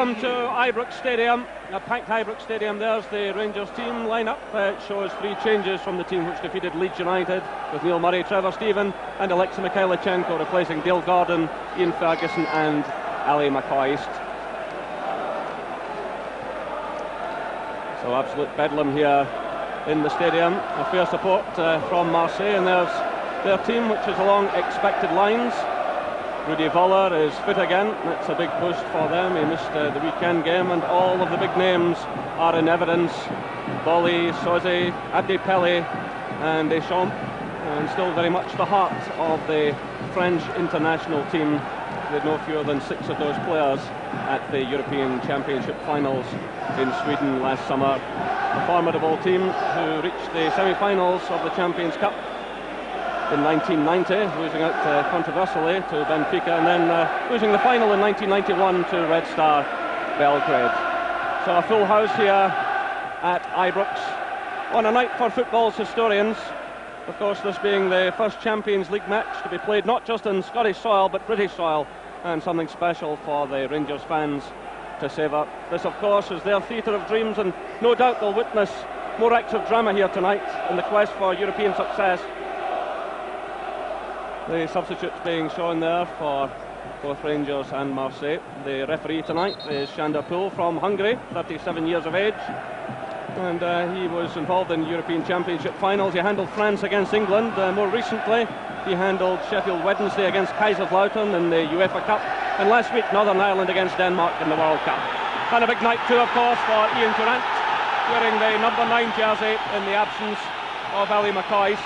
Welcome to Ibrox Stadium, a packed Ibrox Stadium. There's the Rangers team lineup. It shows 3 changes from the team which defeated Leeds United, with Neil Murray, Trevor Steven and Alexei Mikhailichenko replacing Dale Gordon, Ian Ferguson and Ali McCoist. So absolute bedlam here in the stadium. A fair support from Marseille, and there's their team which is along expected lines. Rudy Voller is fit again. That's a big boost for them. He missed the weekend game, and all of the big names are in evidence. Bolly, Soze, Abdi Pele and Deschamps, and still very much the heart of the French international team, with no fewer than 6 of those players at the European Championship finals in Sweden last summer. A formidable team who reached the semi-finals of the Champions Cup in 1990, losing out controversially to Benfica, and then losing the final in 1991 to Red Star Belgrade. So a full house here at Ibrox on a night for football's historians. Of course, this being the first Champions League match to be played not just in Scottish soil but British soil, and something special for the Rangers fans to savour. This, of course, is their theatre of dreams, and no doubt they'll witness more acts of drama here tonight in the quest for European success. The substitutes being shown there for both Rangers and Marseille. The referee tonight is Shander Pool from Hungary, 37 years of age, and he was involved in European Championship finals. He handled France against England. More recently, he handled Sheffield Wednesday against Kaiserslautern in the UEFA Cup, and last week Northern Ireland against Denmark in the World Cup. And a big night too, of course, for Ian Durrant, wearing the number 9 jersey in the absence of Ali McCoist.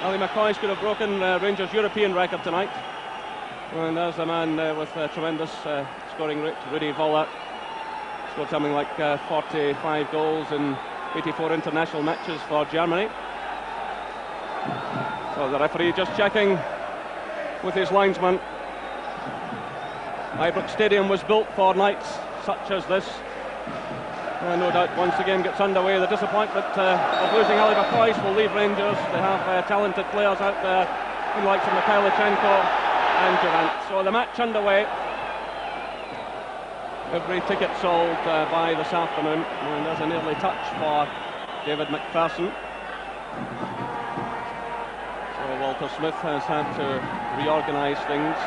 Ali McCoist could have broken Rangers' European record tonight. And there's a man with tremendous scoring rate, Rudy Voller. Scored something like 45 goals in 84 international matches for Germany. So the referee just checking with his linesman. Ibrox Stadium was built for nights such as this. No doubt once the game gets underway, the disappointment of losing Ali McCoist will leave Rangers. They have talented players out there, in likes of Mikhailichenko and Durrant. So the match underway. Every ticket sold by this afternoon, and there's an early touch for David McPherson. So Walter Smith has had to reorganise things.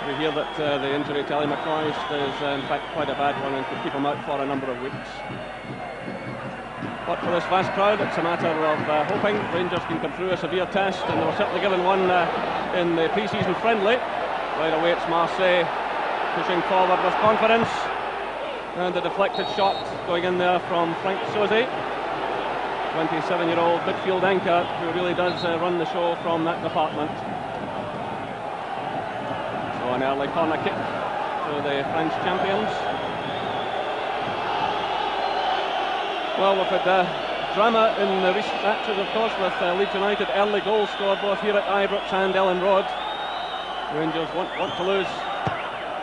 We hear that the injury to Ali McCoist is in fact quite a bad one and could keep him out for a number of weeks. But for this vast crowd, it's a matter of hoping Rangers can come through a severe test, and they were certainly given one in the pre-season friendly. Right away it's Marseille pushing forward with confidence, and a deflected shot going in there from Franck Soze, 27-year-old midfield anchor who really does run the show from that department. An early corner kick to the French champions. Well, we've had drama in the recent matches, of course, with Leeds United early goals scored both here at Ibrox and Ellen Road. Rangers want to lose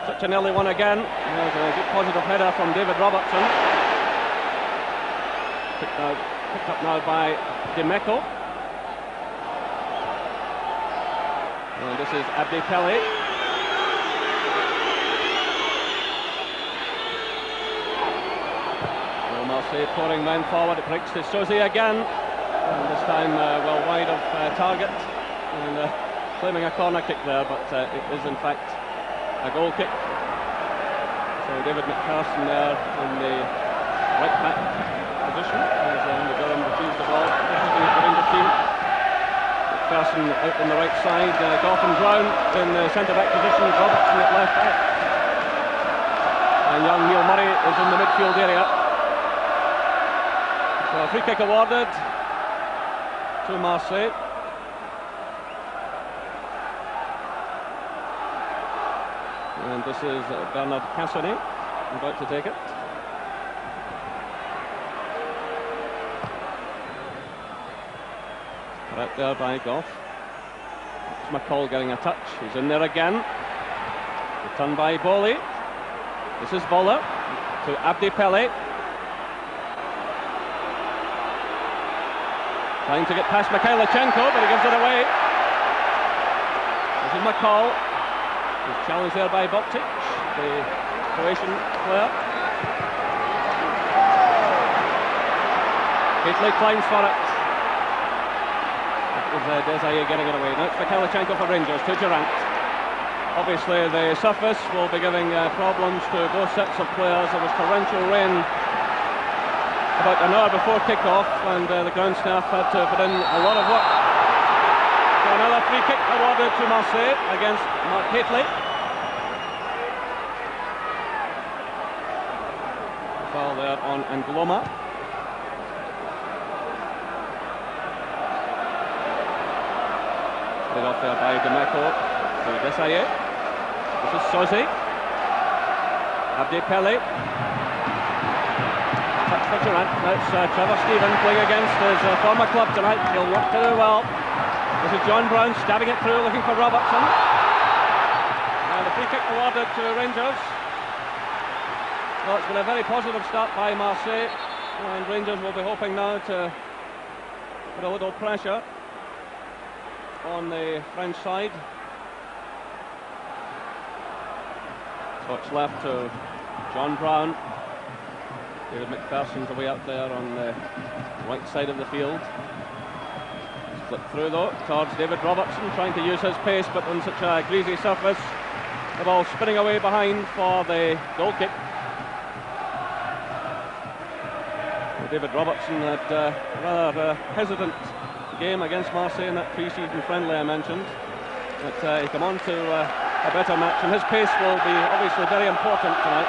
such an early one again. There's a good positive header from David Robertson. Picked up now by Dimeco. And this is Abdi Pele. Marseille pouring men forward. It breaks to Soze again, and this time well wide of target, and claiming a corner kick there, but it is in fact a goal kick. So David McPherson there in the right back position as Durham retrieves the ball. This is the Rangers team. McPherson out on the right side, Goffin Brown in the centre back position, Robertson at left back, and young Neil Murray is in the midfield area. So a free kick awarded to Marseille. And this is Bernard Cassonnet about to take it. Right there by Goff. It's McCall getting a touch. He's in there again. Returned by Bolly. This is Voller to Abdi Pele. Trying to get past Mikhailichenko, but he gives it away. This is McCall. He's challenged there by Boptic. The Croatian player. Gately climbs for it. It was Desai getting it away. Now it's Mikhailchenko for Rangers to Durant. Obviously the surface will be giving problems to both sets of players. There was torrential rain about an hour before kick-off, and the ground staff had to put in a lot of work. So another free kick awarded to Marseille against Mark Gately. Foul there on Angloma. Played off there by Demeco to Desailly. This is Sosi. Abdi Pele. Touch for Durant. Now it's Trevor Stephen playing against his former club tonight. He'll work to do well. This is John Brown stabbing it through, looking for Robertson. And a free kick awarded to Rangers. Well, it's been a very positive start by Marseille, and Rangers will be hoping now to put a little pressure on the French side. So it's left to John Brown. David McPherson's away up there on the right side of the field. Flip through though towards David Robertson, trying to use his pace, but on such a greasy surface, the ball spinning away behind for the goal kick. David Robertson had a rather hesitant game against Marseille in that pre-season friendly I mentioned. But he come on to a better match, and his pace will be obviously very important tonight.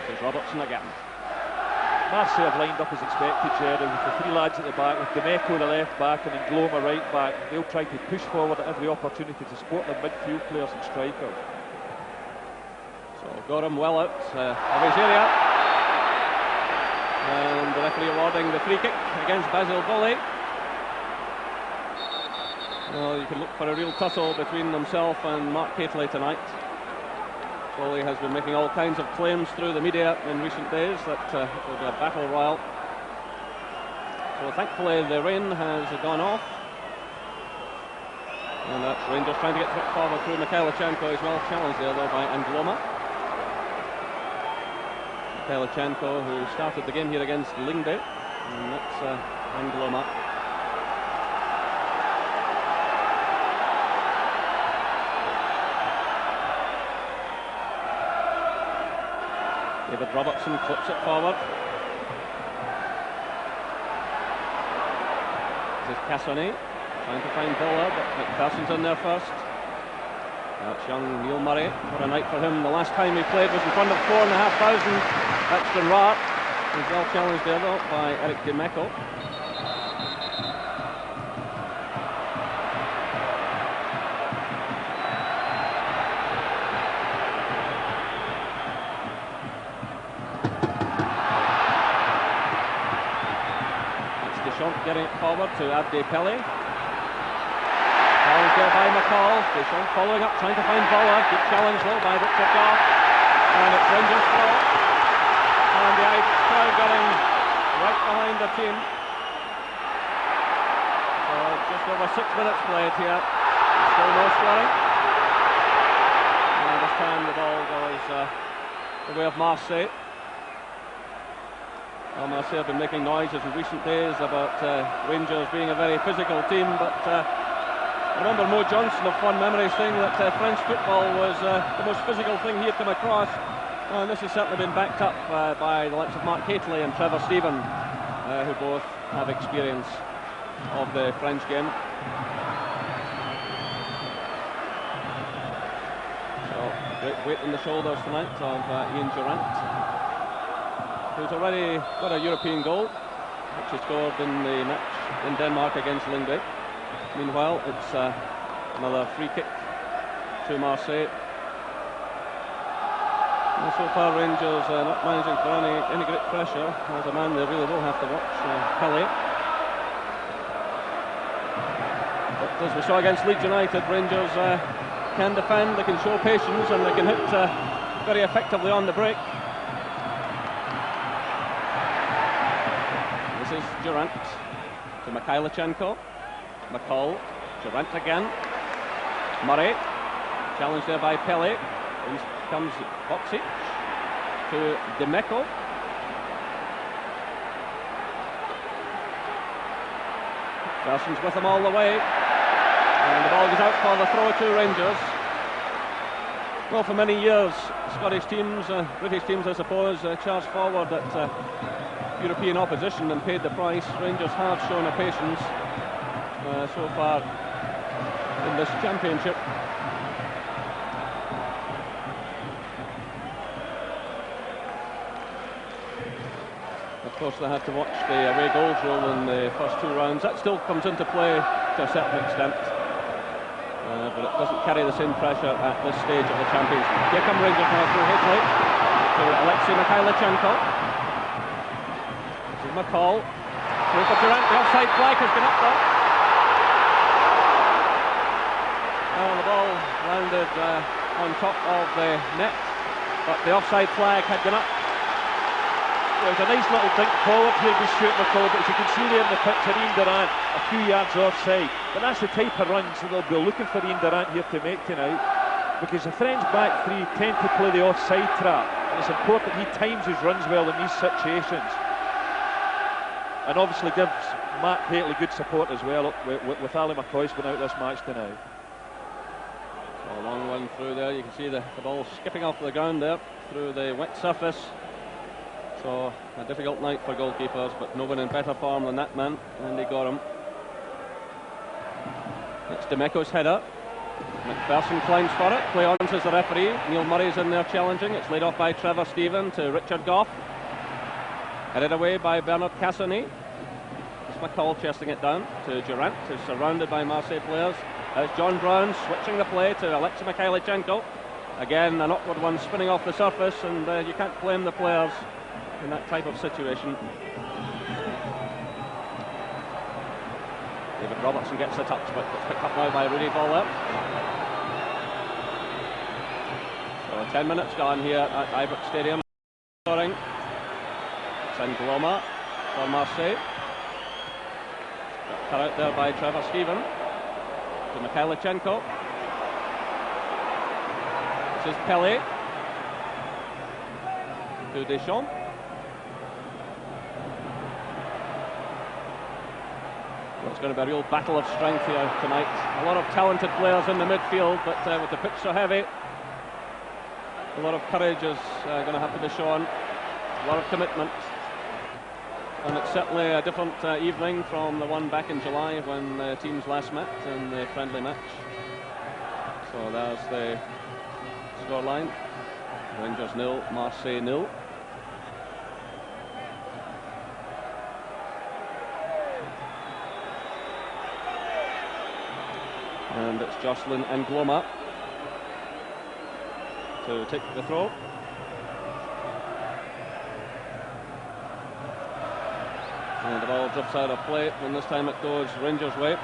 This is Robertson again. Marseille have lined up as expected, Jerry, with the three lads at the back, with Demeco the left back and Angloma right back. They'll try to push forward at every opportunity to support their midfield players and strikers. So got him well out of his area. And the referee awarding the free kick against Basil Bolli. Well, you can look for a real tussle between himself and Mark Gately tonight. Bolli has been making all kinds of claims through the media in recent days that it will be a battle royal. So thankfully the rain has gone off. And that's Rangers trying to get forward through Mikhailchenko. He's well challenged there though by Angloma. Mikhailchenko, who started the game here against Lyngby. And that's Angloma. David Robertson flips it forward. This is Cassoni trying to find Bowler, but McPherson's in there first. That's young Neil Murray. What a night for him. The last time he played was in front of 4,500. That's been rare. He's well challenged there though by Eric Demeco. Getting it forward to Abdi Pele. Challenge there by McCall. Deschamps following up, trying to find Bowler. Good challenge though by Richard Goff. And it's Rangers throw. And the Irish crowd getting right behind the team. So just over 6 minutes played here. Still no scoring. And this time the ball goes the way of Marseille. Well, Marseille have been making noises in recent days about Rangers being a very physical team, but I remember Mo Johnson of fond memories saying that French football was the most physical thing he had come across, and this has certainly been backed up by the likes of Mark Gately and Trevor Stephen, who both have experience of the French game. So, great weight on the shoulders tonight of Ian Durant, who's already got a European goal, which he scored in the match in Denmark against Lyngby. Meanwhile, it's another free kick to Marseille. And so far, Rangers not managing for any great pressure. There's a man they really will have to watch, Pele. But as we saw against Leeds United, Rangers can defend, they can show patience, and they can hit very effectively on the break. This is Durant. to Mikhailichenko. McCall, Durant again. Murray, challenged there by Pele. In comes Boxic to Demeco. Persons with him all the way. And the ball goes out for the throw to Rangers. Well, for many years, Scottish teams, British teams I suppose, charged forward at European opposition and paid the price. Rangers have shown a patience so far in this championship. Of course, they had to watch the away goals rule in the first 2 rounds. That still comes into play to a certain extent. But it doesn't carry the same pressure at this stage of the championship. Here come Rangers now through Higley to Alexei Mikhailichenko. This is McCall. Through for Durant. The offside flag has been up there. The ball landed on top of the net, but the offside flag had been up. There's a nice little dink forward here to shoot McCall, but as you can see there in the picture, Ian Durant a few yards offside. But that's the type of runs that they'll be looking for Ian Durant here to make tonight, because the French back three tend to play the offside trap, and it's important he times his runs well in these situations. And obviously gives Matt Paisley good support as well, with Ali McCoy's been out this match tonight. So a long one through there. You can see the ball skipping off the ground there through the wet surface. So a difficult night for goalkeepers, but no one in better form than that man, Andy Gorham. It's Demeco's header. McPherson climbs for it. Play on, says the referee. Neil Murray's in there challenging. It's laid off by Trevor Stephen to Richard Gough. Headed away by Bernard Cassoni. It's McCall chesting it down to Durant, who's surrounded by Marseille players. As John Brown switching the play to Alexei Mikhailichenko. Again, an awkward one spinning off the surface, and you can't blame the players in that type of situation. David Robertson gets the touch, but it's picked up now by Rudy Voller. So 10 minutes gone here at Ibrox Stadium. Scoring. It's N'Gloma for Marseille. Cut out there by Trevor Stephen to Mikhailichenko. This is Pele to Deschamps. Well, it's going to be a real battle of strength here tonight. A lot of talented players in the midfield, but with the pitch so heavy, a lot of courage is going to have to be shown. A lot of commitment. And it's certainly a different evening from the one back in July when the teams last met in the friendly match. So there's the scoreline. Rangers 0, Marseille 0. And it's Jocelyn N'Gloma to take the throw. And the ball drops out of play, and this time it goes Rangers' way.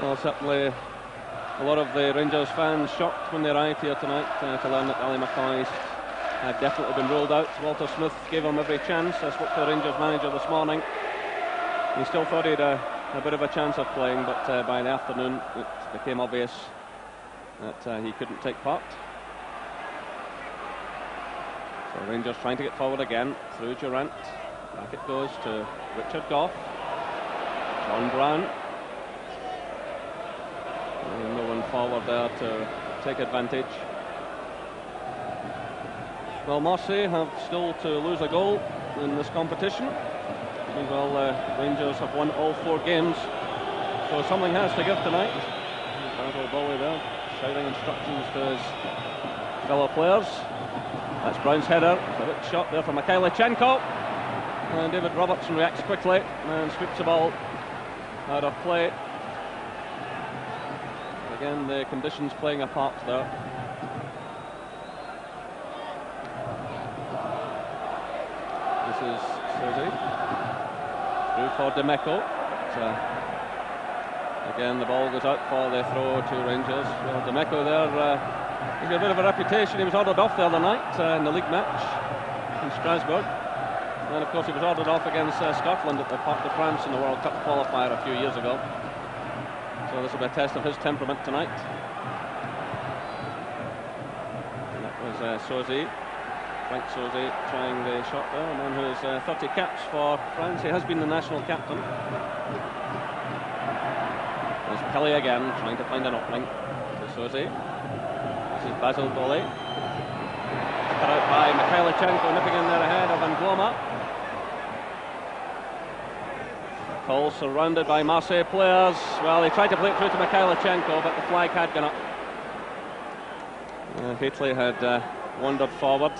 Well, certainly a lot of the Rangers fans shocked when they arrived here tonight to learn that Ali McCoy had definitely been ruled out. Walter Smith gave him every chance. I spoke to the Rangers manager this morning. He still thought he had a bit of a chance of playing, but by the afternoon it became obvious that he couldn't take part. So Rangers trying to get forward again through Durant. Back it goes to Richard Gough. John Brown. And no one forward there to take advantage. Well, Marseille have still to lose a goal in this competition. Meanwhile, Rangers have won all 4 games, so something has to give tonight. Basil Bowley there, shouting instructions to his fellow players. That's Brown's header, a big shot there from Mikhailichenko, and David Robertson reacts quickly and sweeps the ball out of play. Again, the conditions playing a part there. This is Suzy. Through for Demeco. Again, the ball goes out for the throw to Rangers. Well, Demeco there, he's got a bit of a reputation. He was ordered off the other night in the league match in Strasbourg. And of course he was ordered off against Scotland at the Parc de France in the World Cup qualifier a few years ago. So this will be a test of his temperament tonight. And that was Sozy, Frank Sozy, trying the shot there, a man who has 30 caps for France. He has been the national captain. There's Kelly again, trying to find an opening to Sozy. This is Basil Boli. Cut out by Mikhailichenko, nipping in there ahead of Angloma. Cole surrounded by Marseille players. Well, he tried to play it through to Mikhailichenko, but the flag had gone up. Haitley had wandered forward.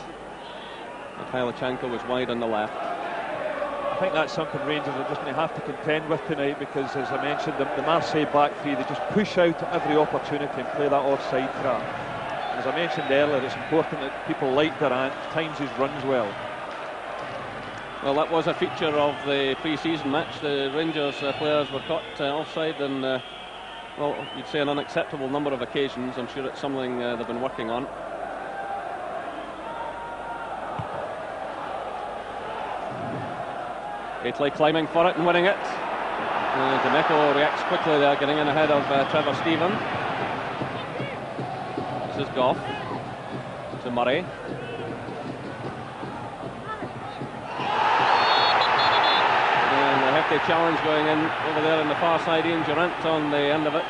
Mikhailichenko was wide on the left. I think that's something Rangers are just going to have to contend with tonight, because, as I mentioned, the Marseille back three, they just push out at every opportunity and play that offside trap. And as I mentioned earlier, it's important that people like Durant times his runs well. Well, that was a feature of the pre-season match. The Rangers players were caught offside on, well, you'd say an unacceptable number of occasions. I'm sure it's something they've been working on. Haitley climbing for it and winning it. Demeco reacts quickly there, getting in ahead of Trevor Steven. This is Goff to Murray. And a hefty challenge going in over there on the far side. Ian Durant on the end of it.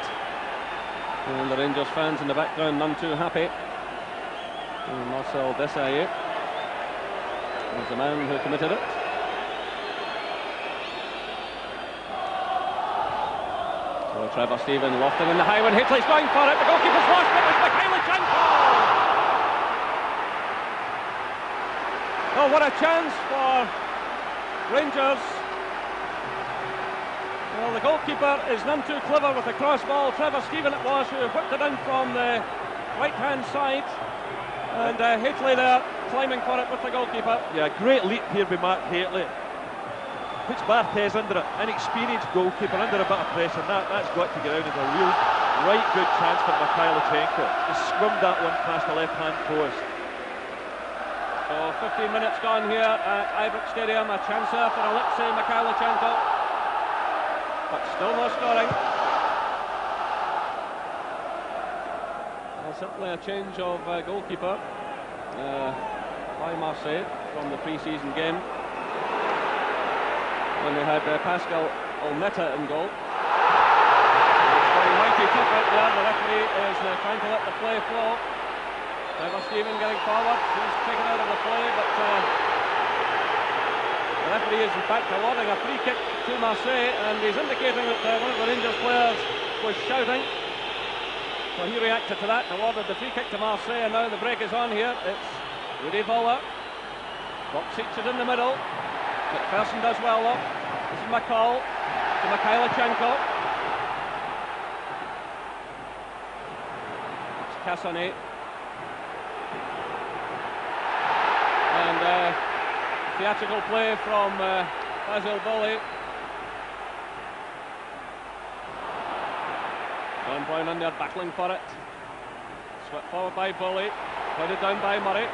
And the Rangers fans in the background, none too happy. And Marcel Desailly is the man who committed it. So Trevor Steven lofting in the high one. Haitley's going for it. The goalkeeper's lost it. It's Mikhailichenko. Oh, what a chance for Rangers. Well, the goalkeeper is none too clever with the cross ball. Trevor Steven it was who whipped it in from the right-hand side. And Haitley there climbing for it with the goalkeeper. Yeah, great leap here by Mark Haitley. Puts Barthez under it, inexperienced goalkeeper under a bit of pressure. That's got to get out as a real right good chance for Mikhailichenko. Just scrummed that one past the left-hand post. So 15 minutes gone here at Ibrox Stadium. A chance there for Alexei Mikhailichenko, but still no scoring. Well, certainly a change of goalkeeper by Marseille from the pre-season game, when they had Pascal Olmeta in goal. It's very mighty tough out there. The referee is trying to let the play flow. Trevor Steven getting forward. He's taken out of the play, but the referee is in fact awarding a free kick to Marseille, and he's indicating that one of the Rangers players was shouting. So he reacted to that and awarded the free kick to Marseille, and now the break is on here. It's Rudy Voller. Boxic is in the middle. McPherson does well though. This is McCall to Mikhailichenko. It's Cassonnet. And theatrical play from Basil Boli. John Brown in there battling for it. Swept forward by Boli. Headed down by Murray.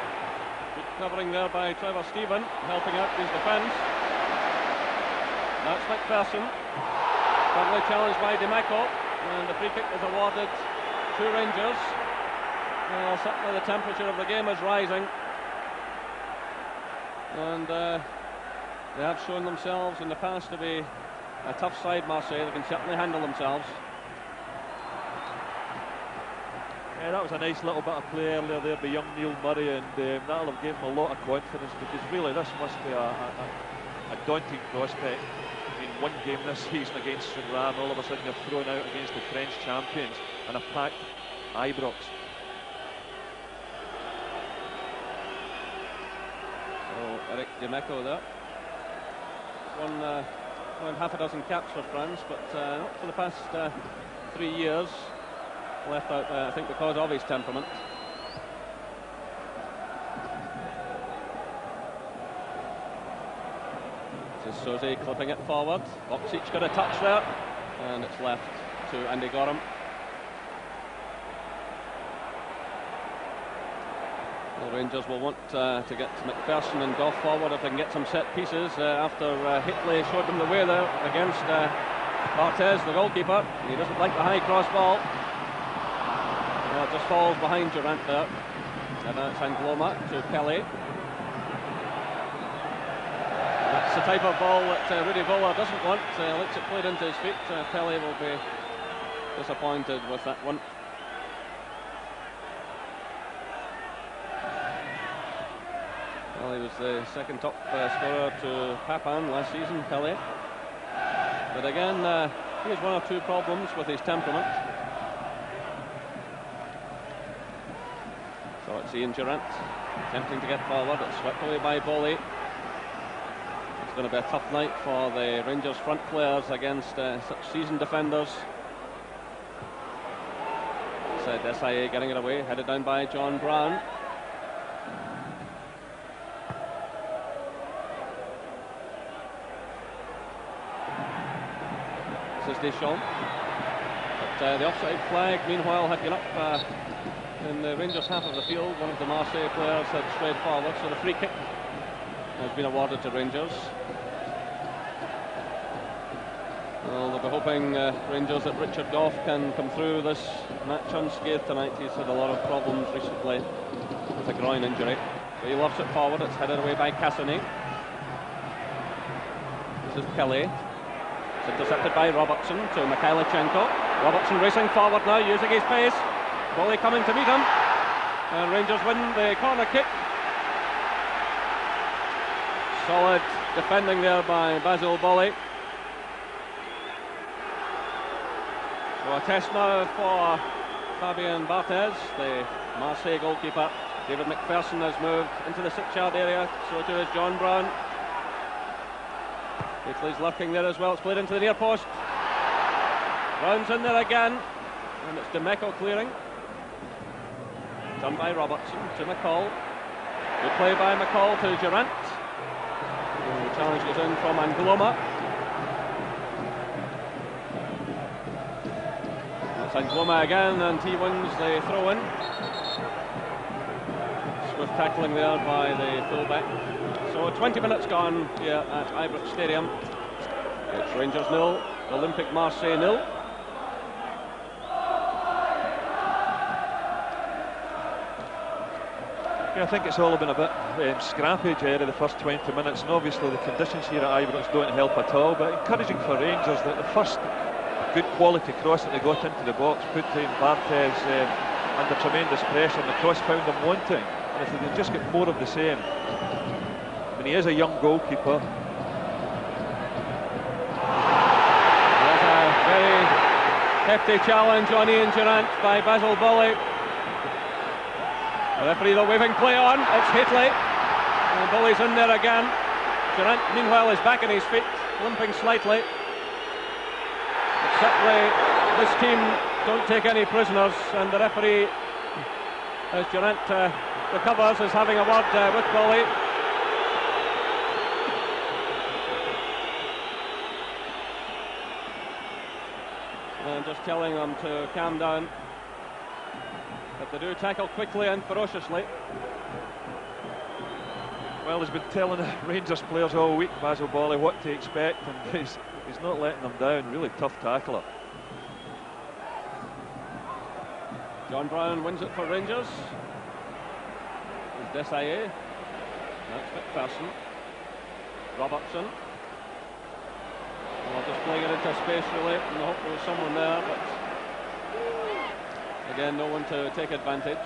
Good covering there by Trevor Steven, helping out his defence. That's McPherson. Probably challenged by Demeco, and the free kick is awarded to Rangers. Well, certainly the temperature of the game is rising, and they have shown themselves in the past to be a tough side, Marseille. They can certainly handle themselves. Yeah, that was a nice little bit of play earlier there by young Neil Murray, and that'll have given him a lot of confidence, because really this must be a daunting prospect. I mean, one game this season against Sunran, all of a sudden you're thrown out against the French champions and a packed Ibrox. So Eric Demeco there. Won half a dozen caps for France, but not for the past 3 years. Left out, I think, because of his temperament. This is Sozy clipping it forward. Boxic got a touch there, and it's left to Andy Gorham. Well, Rangers will want to get McPherson and Goff forward if they can get some set pieces after Hitley showed them the way there against Barthez, the goalkeeper. He doesn't like the high cross ball. Well, it just falls behind Durant there. And it's Angloma to Pelé. That's the type of ball that Rudy Voller doesn't want. Lets it played into his feet. Pelé will be disappointed with that one. Well, he was the second top scorer to Papin last season, Pelé. But again, he has one or two problems with his temperament. So it's Ian Durant attempting to get forward. It's swept away by Boley. It's going to be a tough night for the Rangers front players against such seasoned defenders. It's Desailly getting it away, headed down by John Brown. This is Deschamps. But the offside flag, meanwhile, had gone up in the Rangers half of the field. One of the Marseille players had strayed forward, so the free kick has been awarded to Rangers. Well, they'll be hoping Rangers that Richard Goff can come through this match unscathed tonight. He's had a lot of problems recently with a groin injury. But he lofts it forward, it's headed away by Cassini. This is Pelé. It's intercepted by Robertson to Mikhailichenko. Robertson racing forward now, using his pace. Boley coming to meet him. And Rangers win the corner kick. Solid defending there by Basil Boley. So a test now for Fabien Barthez, the Marseille goalkeeper. David McPherson has moved into the 6-yard area, so too is John Brown. Hitley's lurking there as well. It's played into the near post. Brown's in there again, and it's Demeco clearing. Done by Robertson to McCall. Good play by McCall to Durant. And the challenge goes in from Angloma. That's Angloma again, and he wins the throw-in. Swift tackling there by the fullback. So 20 minutes gone here at Ibrox Stadium. It's Rangers 0, Olympique Marseille 0. Yeah, I think it's all been a bit scrappy, Jerry, the first 20 minutes, and obviously the conditions here at Ibrox don't help at all, but encouraging for Rangers that the first good quality cross that they got into the box put in Barthez under tremendous pressure, and the cross found them wanting, and if they can just get more of the same. I mean, he is a young goalkeeper. There's a very hefty challenge on Ian Durant by Basil Boley. The referee, the waving play on, it's Hitley, and Boley's in there again. Durant, meanwhile, is back on his feet, limping slightly. But certainly, this team don't take any prisoners, and the referee, as Durant recovers, is having a word with Boley. And just telling them to calm down. But they do tackle quickly and ferociously. Well, he's been telling the Rangers players all week, Basil Boley, what to expect, and he's not letting them down. Really tough tackler. John Brown wins it for Rangers. There's Desailly. That's McPherson. Robertson. Well, just playing it into space really, and I hope there was someone there, but again, no one to take advantage.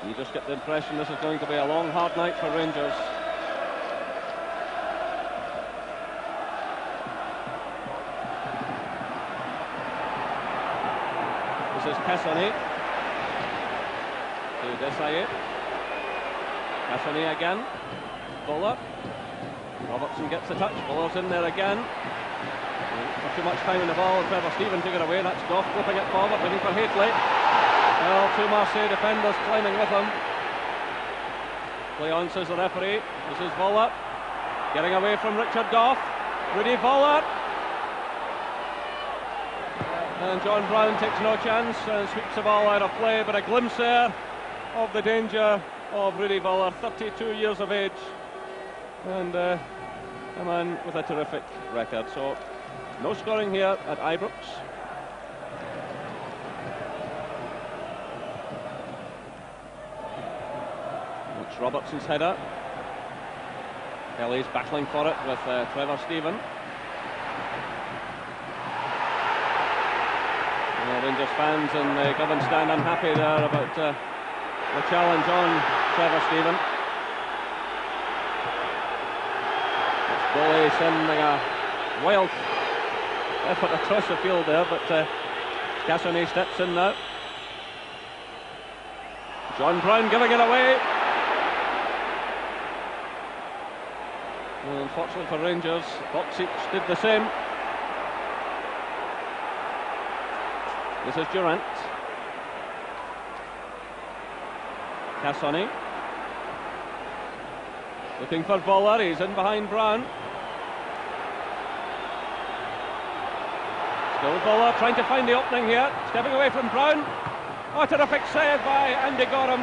You just get the impression this is going to be a long, hard night for Rangers. This is Cassini to Desailly. Cassini again. Voller. Robertson gets the touch. Voller's in there again. Not too much time in the ball. Trevor Stephen took it away. That's Goff flipping it forward, waiting for Hitley. Well, two Marseille defenders climbing with him. Play on, says the referee. This is Voller. Getting away from Richard Goff. Rudy Voller. And John Brown takes no chance and sweeps the ball out of play, but a glimpse there of the danger of Rudy Vuller, 32 years of age, and a man with a terrific record. So no scoring here at Ibrox. It's Robertson's header. Kelly's battling for it with Trevor Stephen. Rangers fans in Govan stand unhappy there about the challenge on Trevor Stephen. It's Boley sending a wild effort across the field there, but Cassonay steps in now. John Brown giving it away. Well, unfortunately for Rangers, Boxic did the same. This is Durant. Cassonay looking for Vuller, he's in behind Brown. Still Vuller trying to find the opening here, stepping away from Brown. Oh, terrific save by Andy Gorham.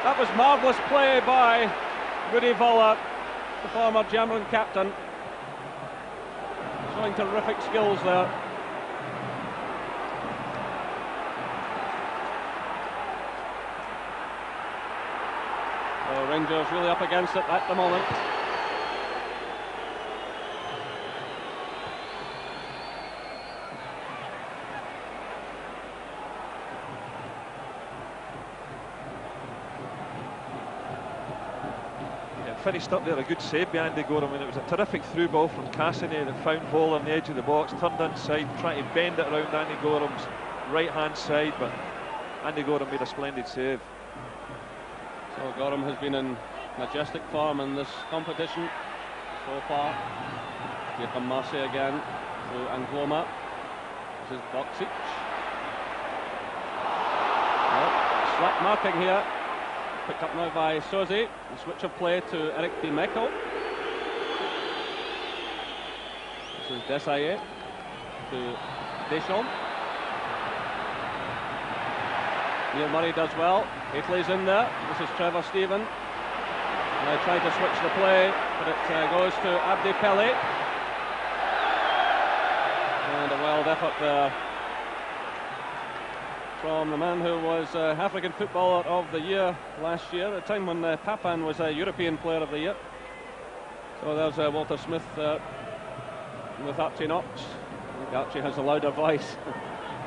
That was marvellous play by Rudy Vuller, the former Cameron captain, showing terrific skills there. So Rangers really up against it at the moment. Finished up there, a good save by Andy Gorham, and it was a terrific through ball from Cassonay that found Voller on the edge of the box, turned inside, trying to bend it around Andy Gorham's right hand side, but Andy Gorham made a splendid save. So Gorham has been in majestic form in this competition so far. Here come Marseille again through Angloma. This is Boxic. Well, slap marking here. Picked up now by Sozi. The switch of play to Eric Dimeco. This is Desailly to Deschamps. Neil Murray does well. Haitley's in there. This is Trevor Stephen. They try to switch the play, but it goes to Abdi Pele. And a wild effort there from the man who was African Footballer of the Year last year, at a time when Papan was a European Player of the Year. So there's Walter Smith with Archie Knox. I think Archie has a louder voice.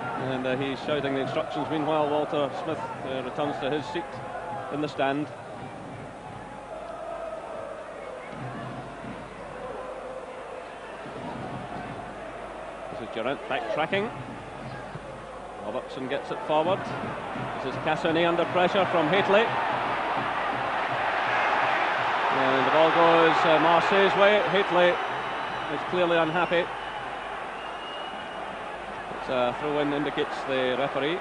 And he's shouting the instructions. Meanwhile, Walter Smith returns to his seat in the stand. This is Durant backtracking. Robertson gets it forward. This is Cassonay under pressure from Haitley. And the ball goes Marseille's way. Haitley is clearly unhappy. A throw-in indicates the referee.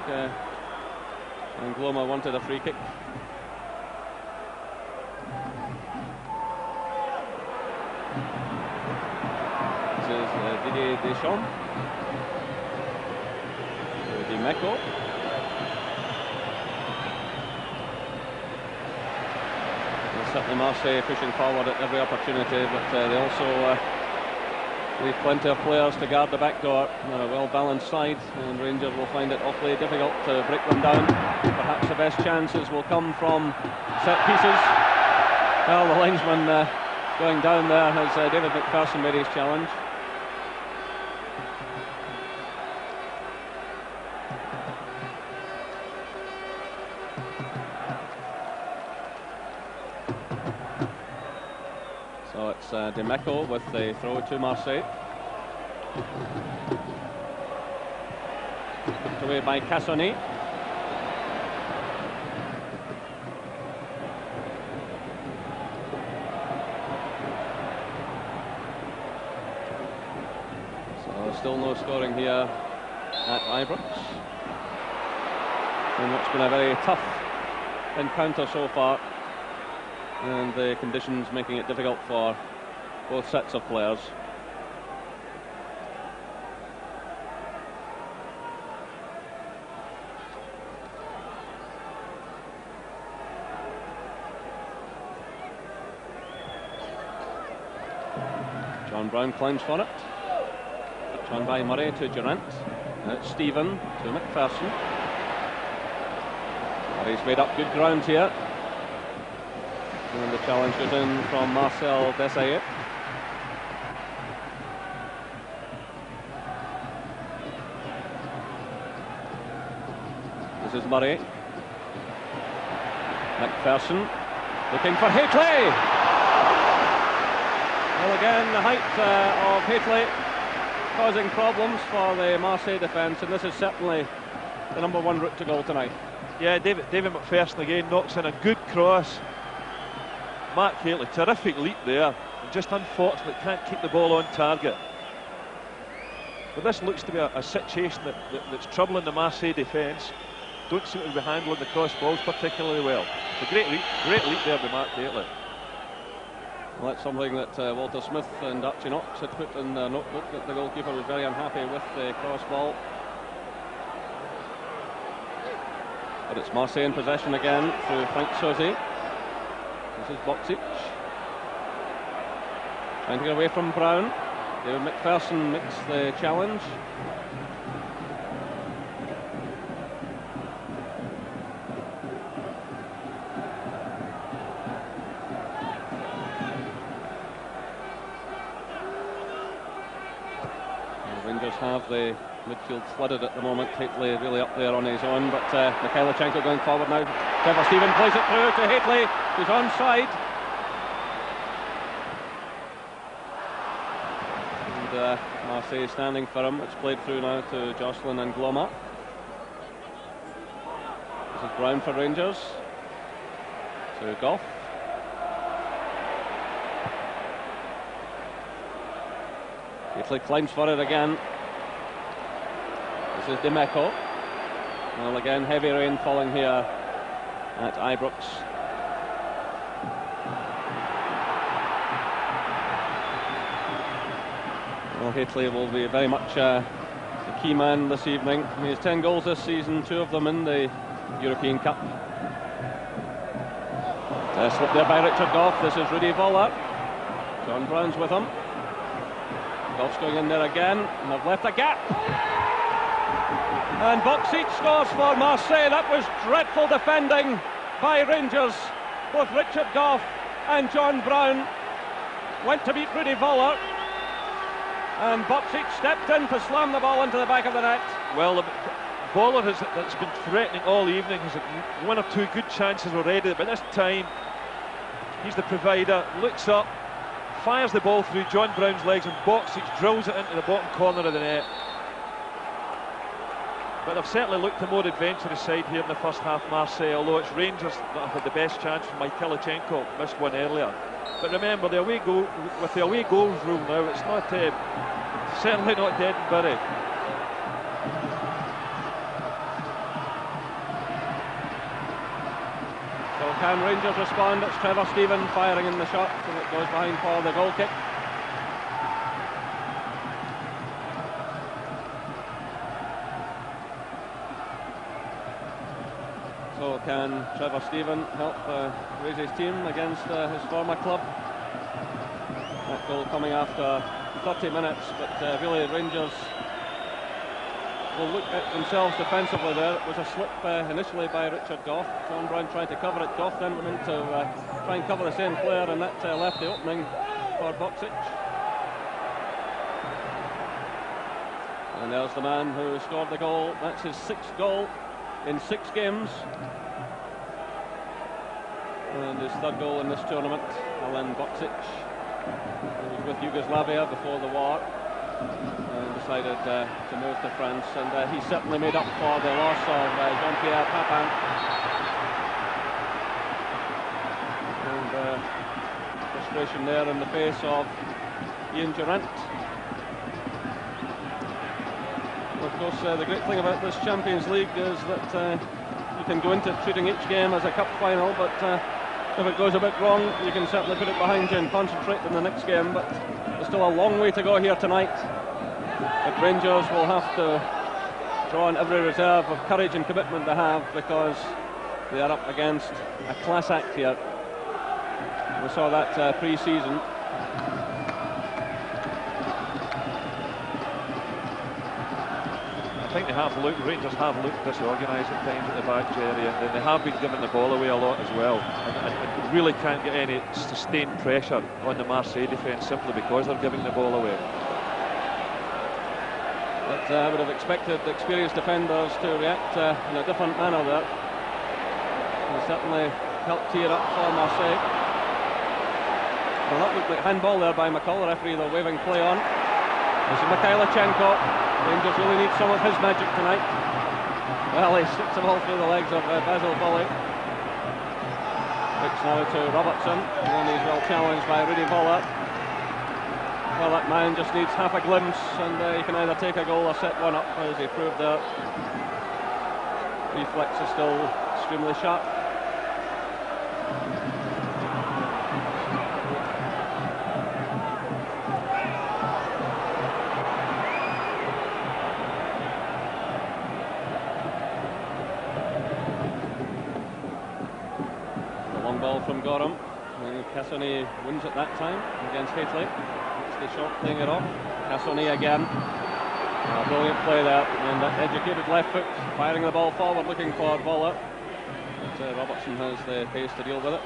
And Gloma wanted a free kick. This is Didier Deschamps. Dimeco. Certainly Marseille pushing forward at every opportunity, but they also leave plenty of players to guard the back door. They're a well-balanced side, and Rangers will find it awfully difficult to break them down. Perhaps the best chances will come from set pieces. Well, the linesman going down there as David McPherson made his challenge. So it's Dimeco with the throw to Marseille. Put away by Cassonay. So still no scoring here at Ibrox. And it's been a very tough encounter so far, and the conditions making it difficult for both sets of players. John Brown climbs for it. Turned by Murray to Durant. Now it's Stephen to McPherson. Murray's made up good ground here. And the challenge goes in from Marcel Desailly. This is Murray. McPherson looking for Haitley. Well, again, the height of Haitley causing problems for the Marseille defence, and this is certainly the number one route to goal tonight. Yeah, David McPherson again knocks in a good cross. Mark Haitley, terrific leap there, and just unfortunate can't keep the ball on target. But this looks to be a situation that's troubling the Marseille defence. Don't seem to be handling the cross balls particularly well. It's a great leap there by Mark Haitley. Well, that's something that Walter Smith and Archie Knox had put in their notebook, that the goalkeeper was very unhappy with the cross ball. But it's Marseille in possession again through Frank Sauzet. This is Boksic. Trying to get away from Brown. David McPherson makes the challenge. Rangers have the midfield flooded at the moment. Haitley really up there on his own, but Mikhailichenko going forward now. Trevor Stephen plays it through to Haitley, who's onside. And Marseille standing for him. It's played through now to Jocelyn and Gloma. This is Brown for Rangers. To Goff. Haitley climbs for it again. This is Dimeco. Well, again, heavy rain falling here at Ibrox. Well, Haitley will be very much the key man this evening. He has 10 goals this season, 2 of them in the European Cup. Slip there by Richard Goff. This is Rudy Voller. John Brown's with him. Goff's going in there again, and they've left a gap. And Boksic scores for Marseille. That was dreadful defending by Rangers. Both Richard Goff and John Brown went to beat Rudy Voller, and Boksic stepped in to slam the ball into the back of the net. Well, Voller that's been threatening all evening has had 1 or 2 good chances already, but this time he's the provider. Looks up, fires the ball through John Brown's legs, and Boksic drills it into the bottom corner of the net. But they've certainly looked a more adventurous side here in the first half, Marseille, although it's Rangers that have had the best chance. Mikhailichenko missed one earlier. But remember, the away goal, with the away goals rule now, it's not certainly not dead and buried. So can Rangers respond? It's Trevor Stephen firing in the shot, and it goes behind for the goal kick. So can Trevor Stephen help raise his team against his former club? That goal coming after 30 minutes, but really Rangers will look at themselves defensively there. It was a slip initially by Richard Goff. John Brown tried to cover it. Goff then went in to try and cover the same player, and that left the opening for Boksic. And there's the man who scored the goal. That's his 6th goal in 6 games. And his 3rd goal in this tournament, Alen Boksic. He was with Yugoslavia before the war and decided to move to France, and he certainly made up for the loss of Jean-Pierre Papin. And frustration there in the face of Ian Durant. Of course, the great thing about this Champions League is that you can go into treating each game as a cup final, but if it goes a bit wrong, you can certainly put it behind you and concentrate on the next game. But there's still a long way to go here tonight. But Rangers will have to draw on every reserve of courage and commitment they have, because they are up against a class act here. We saw that pre-season. I think they have looked, Rangers have looked disorganised at times at the back, Jerry, and they have been giving the ball away a lot as well. And really can't get any sustained pressure on the Marseille defence simply because they're giving the ball away. But I would have expected the experienced defenders to react in a different manner there. They certainly helped tear up for Marseille. Well, that looked like handball there by McCall, the referee, the waving play on. This is Mikhailichenko. Rangers really need some of his magic tonight. Well, he sticks the ball through the legs of Basil Bolly. Kicks now to Robertson, and then he's well challenged by Rudy Voller. Well, that man just needs half a glimpse, and he can either take a goal or set one up, as he proved there. Reflex is still extremely sharp. From Gorham, and Cassoni wins at that time against Haitley. It's the shot playing it off. Cassoni again. Brilliant play there, and that educated left foot firing the ball forward, looking for Voller. But Robertson has the pace to deal with it.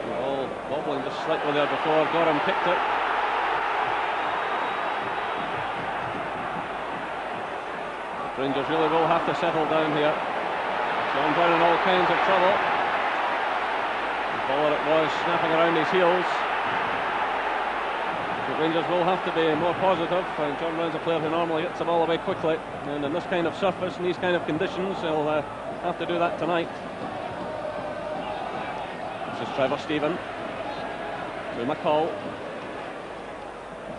The ball wobbling just slightly there before Gorham picked it. Rangers really will have to settle down here. John Brown in all kinds of trouble. Voller it was, snapping around his heels. But Rangers will have to be more positive. John Brown's a player who normally hits the ball away quickly, and in this kind of surface, in these kind of conditions, he'll have to do that tonight. This is Trevor Steven to McCall.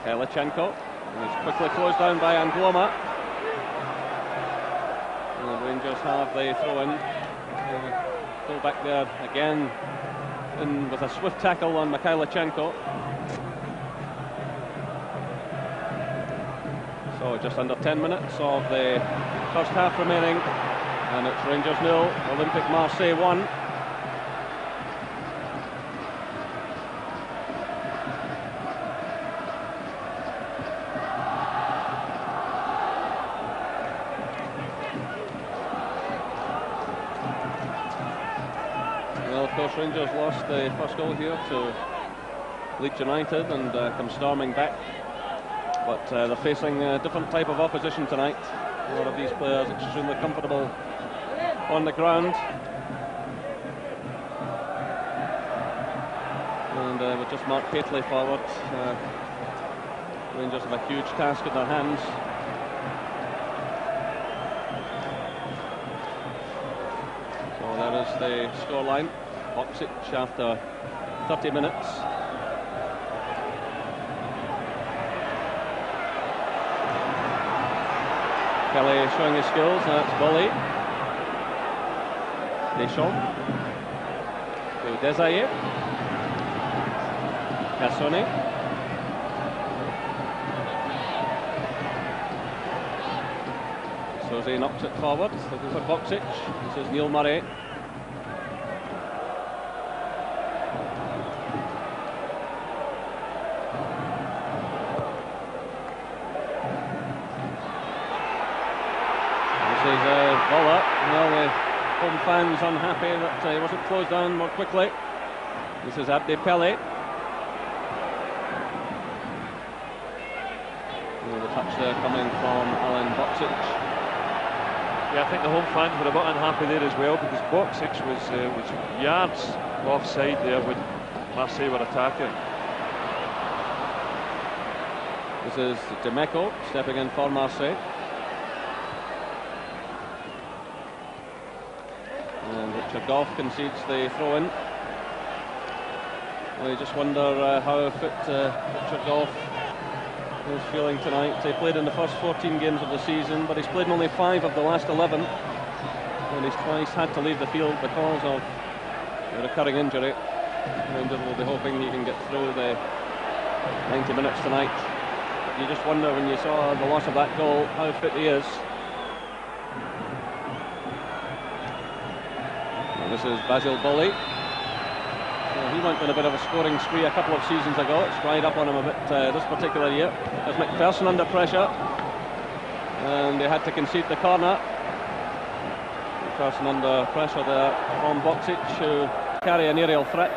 Mikhailichenko, and he's quickly closed down by Angloma. And Rangers have the throw-in. Pull back there again, in with a swift tackle on Mikhailichenko. So just under 10 minutes of the first half remaining, and it's Rangers 0, Olympique Marseille 1. Well, of course, Rangers lost the first goal here to Leeds United and come storming back. But they're facing a different type of opposition tonight. A lot of these players extremely comfortable on the ground. And with just Mark Paisley forward, Rangers have a huge task in their hands. So there is the scoreline. Boksic after 30 minutes. Kelly showing his skills. That's Bolly. Deschamps to Desailly. Cassoni. Soze knocks it forward, looking for Boksic. This is Neil Murray. Voller. Well, the home fans unhappy that he wasn't closed down more quickly. This is Abdi Pele. The touch there coming from Alan Boksic. Yeah, I think the home fans were a bit unhappy there as well, because Boksic was yards offside there when Marseille were attacking. This is Demeco stepping in for Marseille. And Richard Goff concedes the throw-in. Well, you just wonder how fit Richard Goff is feeling tonight. He played in the first 14 games of the season, but he's played in only 5 of the last 11. And he's twice had to leave the field because of a recurring injury. Rangers will be hoping he can get through the 90 minutes tonight. But you just wonder, when you saw the loss of that goal, how fit he is. And this is Basil Bolly. He went on a bit of a scoring spree a couple of seasons ago. It's dried up on him a bit this particular year. There's McPherson under pressure. and they had to concede the corner. Person under pressure there from Boksic, who carry an aerial threat.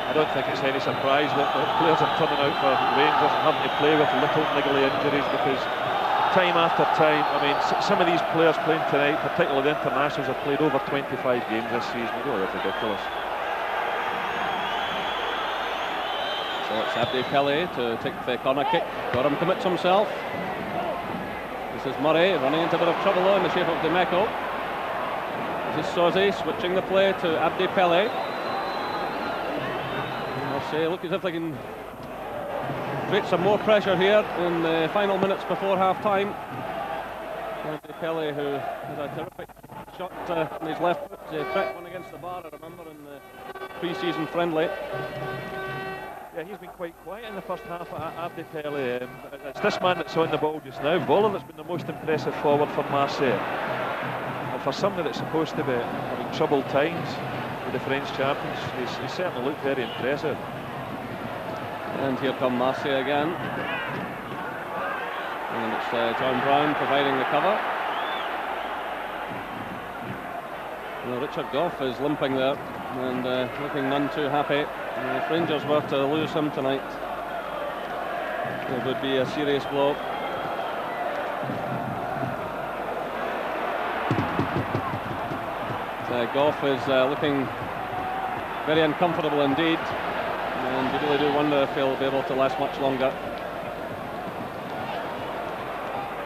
I don't think it's any surprise that players are turning out for Rangers and having to play with little niggly injuries, because time after time, I mean, some of these players playing tonight, particularly the internationals, have played over 25 games this season. Really, that's ridiculous. So it's Abdi Pele to take the corner kick. Gorham commits himself. This is Murray running into a bit of trouble in the shape of Demeco. This is Soze switching the play to Abdi Pele. Marseille look as if they can create some more pressure here in the final minutes before half-time. Abdi Pele, who has a terrific shot on his left foot, tracked one against the bar, I remember, in the pre-season friendly. Yeah, he's been quite quiet in the first half, Abdi Pele. It's this man that's on the ball just now, Voller, that's been the most impressive forward for Marseille. And for somebody that's supposed to be having troubled times with the French champions, he certainly looked very impressive. And here come Marseille again. And it's John Brown providing the cover. Well, Richard Gough is limping there and looking none too happy. If Rangers were to lose him tonight, it would be a serious blow. Gough is looking very uncomfortable indeed, and you really do wonder if he'll be able to last much longer.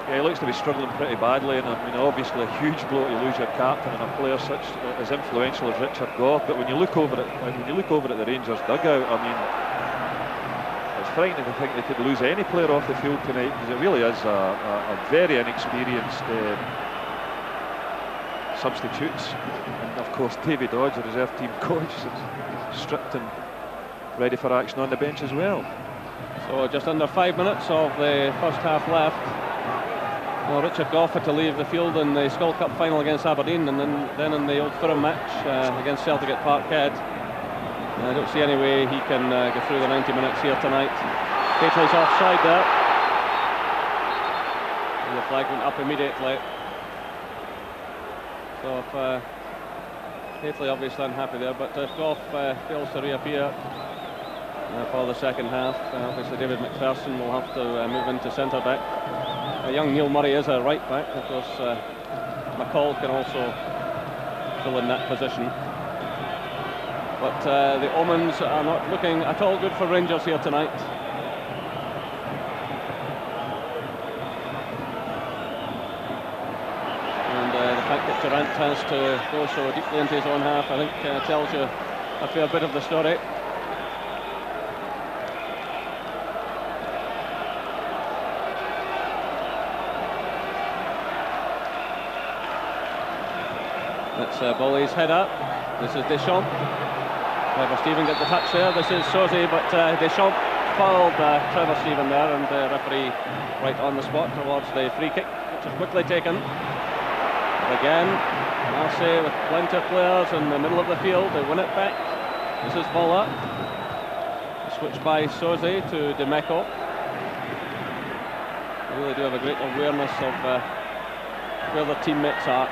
Yeah, he looks to be struggling pretty badly, and I mean, obviously a huge blow to lose your captain and a player such as influential as Richard Gough. But when you look over at the Rangers dugout, I mean, it's frightening to think they could lose any player off the field tonight, because it really is a very inexperienced substitutes. And of course, David Dodge, the reserve team coach, is stripped and ready for action on the bench as well. So just under 5 minutes of the first half left. Well, Richard Gough had to leave the field in the Skull Cup final against Aberdeen, and then in the Old Firm match against Celtic at Parkhead. I don't see any way he can go through the 90 minutes here tonight. Paisley's offside there. And the flag went up immediately. So if Paisley obviously unhappy there, but if Gough fails to reappear for the second half, obviously David McPherson will have to move into centre back. Young Neil Murray is a right back. Of course, McCall can also fill in that position. But the omens are not looking at all good for Rangers here tonight. And the fact that Durant has to go so deeply into his own half, I think tells you a fair bit of the story. That's Bolly's header. This is Deschamps. Trevor Steven got the touch there. This is Soze, but Deschamps fouled Trevor Steven there, and the referee right on the spot towards the free kick, which is quickly taken. But again, Marseille with plenty of players in the middle of the field. They win it back. This is Voller. Switch by Soze to Demeco. They really do have a great awareness of where their teammates are.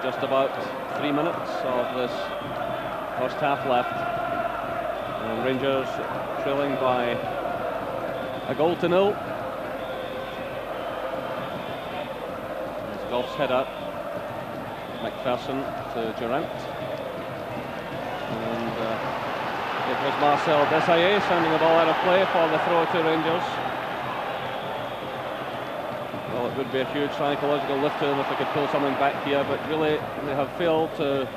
Just about 3 minutes of this first half left, and Rangers trailing by a goal to nil. There's Gough's header. McPherson to Durant, and it was Marcel Desailly sending the ball out of play for the throw to Rangers. Well, it would be a huge psychological lift to them if they could pull something back here, but really they have failed to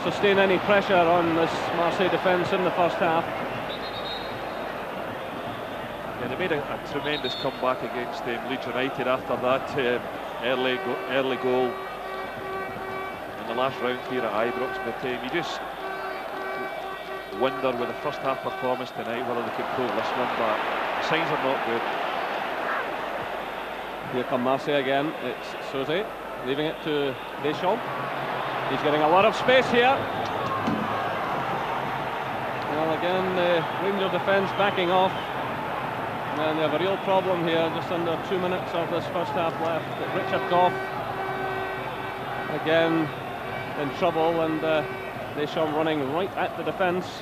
sustain any pressure on this Marseille defence in the first half. Yeah, they made a tremendous comeback against Leeds United after that early goal in the last round here at Ibrox, but you just wonder with the first half performance tonight whether they could pull this one back. The signs are not good. Here come Marseille again. It's Soze, leaving it to Deschamps. He's getting a lot of space here. Well, again, the Rangers defence backing off. And they have a real problem here, just under 2 minutes of this first half left. Richard Goff, again, in trouble, and Deschamps running right at the defence.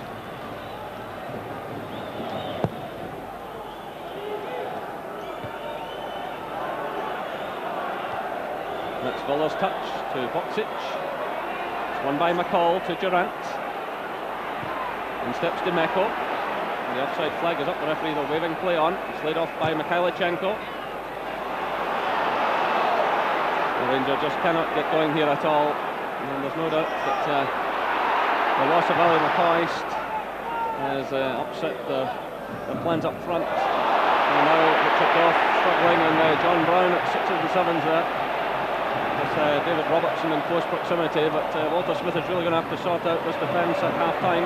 That's Voller's touch to Boksic. It's won by McCall to Durant. In steps Demeco. The offside flag is up, the referee they're waving play on. It's laid off by Mikhailichenko. The Rangers just cannot get going here at all. And there's no doubt that the loss of Ali McCoist has upset the plans up front. And now Richard Goff struggling, and John Brown at 6s and 7s there. With David Robertson in close proximity, but Walter Smith is really going to have to sort out this defence at half-time.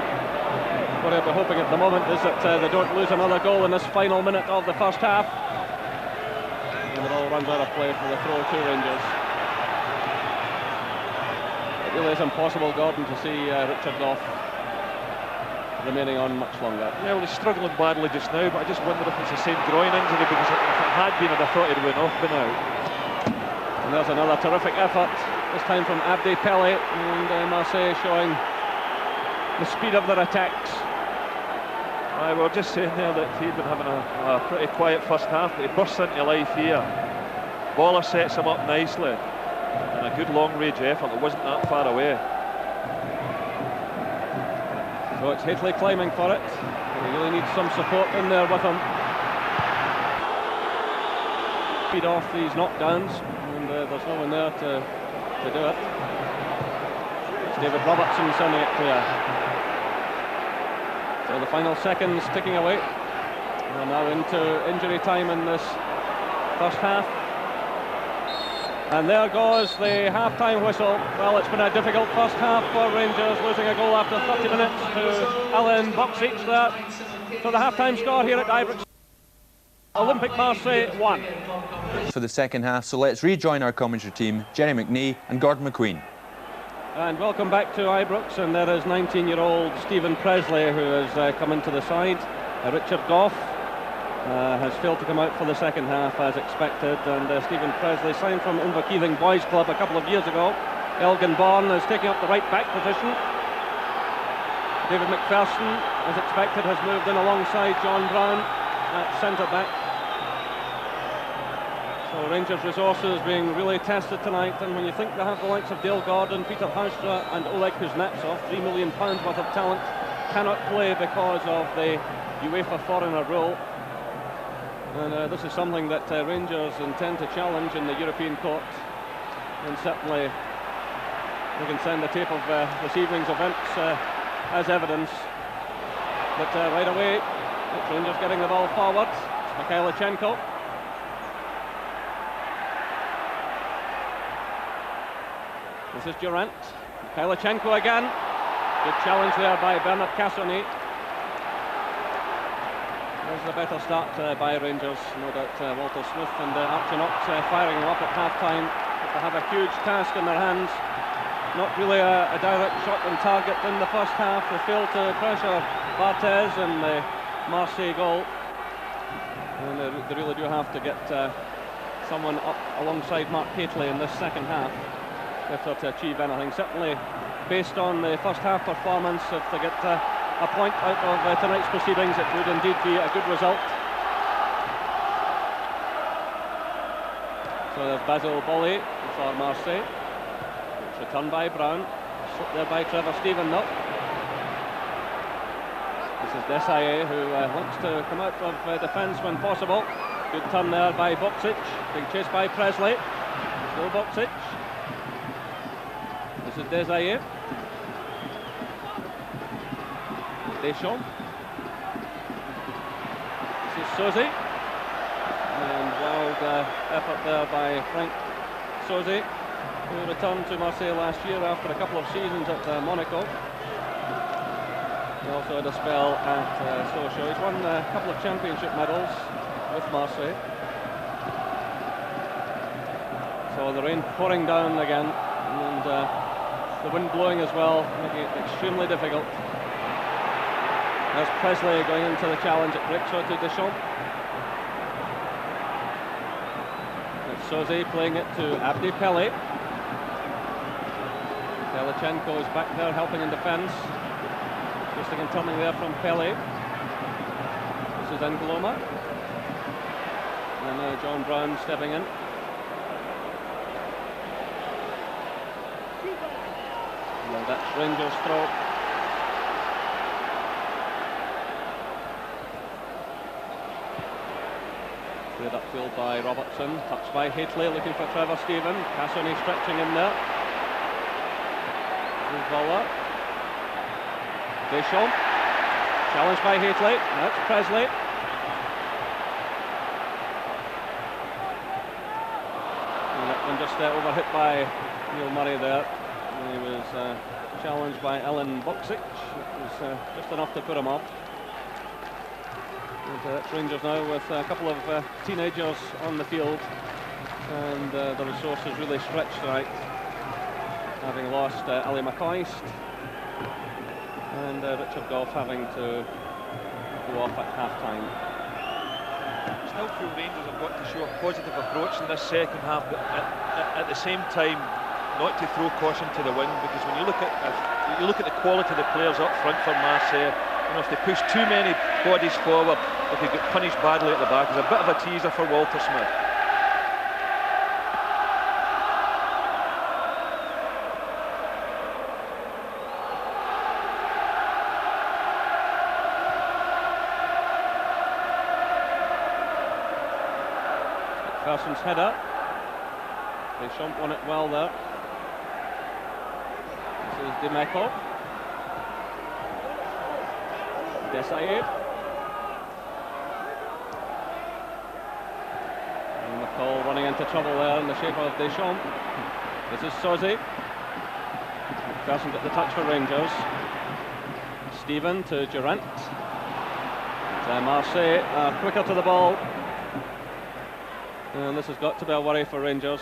What we're hoping at the moment is that they don't lose another goal in this final minute of the first half. And the ball runs out of play for the throw to Rangers. It really is impossible, Gordon, to see Richard Goff remaining on much longer. Yeah, well, he's struggling badly just now, but I just wonder if it's the same groin injury, because if it had been, I'd have thought he'd went off by now. And there's another terrific effort, this time from Abdi Pele, and Marseille showing the speed of their attacks. We were just saying there that he'd been having a pretty quiet first half, but he bursts into life here. Voller sets him up nicely, and a good long-range effort that wasn't that far away. So it's Hateley climbing for it. He really needs some support in there with him. Feed off these knockdowns, and there's no one there to do it. It's David Robertson sending it clear. So the final seconds ticking away. We're now into injury time in this first half. And there goes the half-time whistle. Well, it's been a difficult first half for Rangers, losing a goal after 30 minutes to Alan Boksic there. So the half-time score here at Ibrox, Olympique Marseille 1. For the second half, so let's rejoin our commentary team, Jerry McNee and Gordon McQueen. And welcome back to Ibrox, and there is 19-year-old Stephen Presley, who has come into the side. Richard Goff has failed to come out for the second half as expected, and Stephen Presley signed from Inverkeithing Boys Club a couple of years ago. Elgin Bourne is taking up the right back position. David McPherson, as expected, has moved in alongside John Brown at centre back. So Rangers' resources being really tested tonight, and when you think they have the likes of Dale Gordon, Peter Haustra and Oleg Kuznetsov, £3 million worth of talent, cannot play because of the UEFA foreigner rule. And this is something that Rangers intend to challenge in the European court, and certainly we can send the tape of this evening's events as evidence. But right away, it's Rangers getting the ball forward. Mikhailichenko. This is Durant. Mikhailichenko again. Good challenge there by Bernard Cassonnet. There's a better start by Rangers, no doubt. Walter Smith and Archie Knox firing them up at half-time. They have a huge task in their hands. Not really a direct shot on target in the first half. They failed to pressure Barthez in the Marseille goal. And they really do have to get someone up alongside Mark Hateley in this second half if they're to achieve anything. Certainly, based on the first half performance, if they get a point out of tonight's proceedings, it would indeed be a good result. So there's Basil Bolley for Marseille. It's returned by Brown. Slipped there by Trevor Stephen, though. This is Desailly, who wants to come out of defence when possible. Good turn there by Boksic. Being chased by Presley. Still Boksic. This is Desailly. Deschamps. This is Soze. And wild effort there by Frank Soze, who returned to Marseille last year after a couple of seasons at Monaco. He also had a spell at Sochaux. He's won a couple of championship medals with Marseille. So the rain pouring down again, and the wind blowing as well, making it extremely difficult. There's Presley going into the challenge. It breaks out to Deschamps. It's Soze playing it to Abdi Pele. Belichenko is back there helping in defence. Twisting and turning there from Pele. This is N'Gloma. And now John Brown stepping in. Well, that's Rangers' throw. Cleared upfield by Robertson. Touched by Haitley, looking for Trevor Steven. Cassoni stretching in there. Voller. Deschamps. Challenged by Haitley. That's Presley. And that one just overhit by Neil Murray there. He was challenged by Ellen Boksic. It was just enough to put him off. And it's Rangers now with a couple of teenagers on the field, and the resources really stretched tonight, having lost Ali McCoist and Richard Gough having to go off at half-time. I still feel Rangers have got to show a positive approach in this second half, but at the same time not to throw caution to the wind, because when you look at the quality of the players up front for Marseille, you know, if they push too many bodies forward, if they get punished badly at the back, it's a bit of a teaser for Walter Smith. McPherson's header. Deschamps won it well there. This is Dimeco. Desailly. And McCall running into trouble there in the shape of Deschamps. This is Soze. McPherson got the touch for Rangers. Steven to Durant. Marseille quicker to the ball. And this has got to be a worry for Rangers.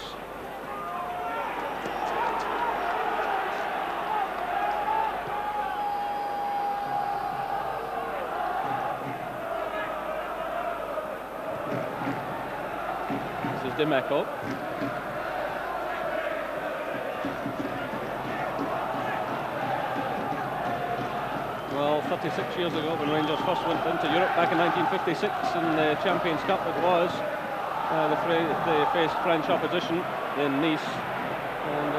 This is Dimeco. Well, 36 years ago, when Rangers first went into Europe back in 1956 in the Champions Cup, it was. They faced French opposition in Nice and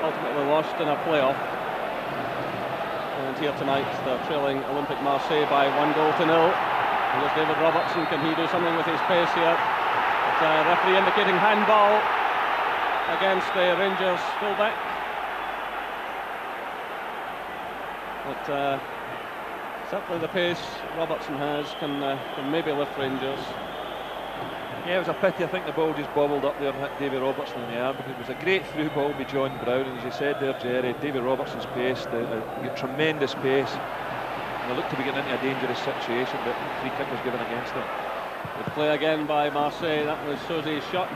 ultimately lost in a playoff. And here tonight they're trailing Olympique de Marseille by 1-0. Here's David Robertson. Can he do something with his pace here? But, referee indicating handball against the Rangers fullback. But certainly the pace Robertson has can maybe lift Rangers. Yeah, it was a pity. I think the ball just bobbled up there and hit David Robertson in the arm, because it was a great through ball by John Brown, and as you said there, Jerry, David Robertson's pace, tremendous pace, and they looked to be getting into a dangerous situation, but the free kick was given against them. Good play again by Marseille. That was Soze's shot.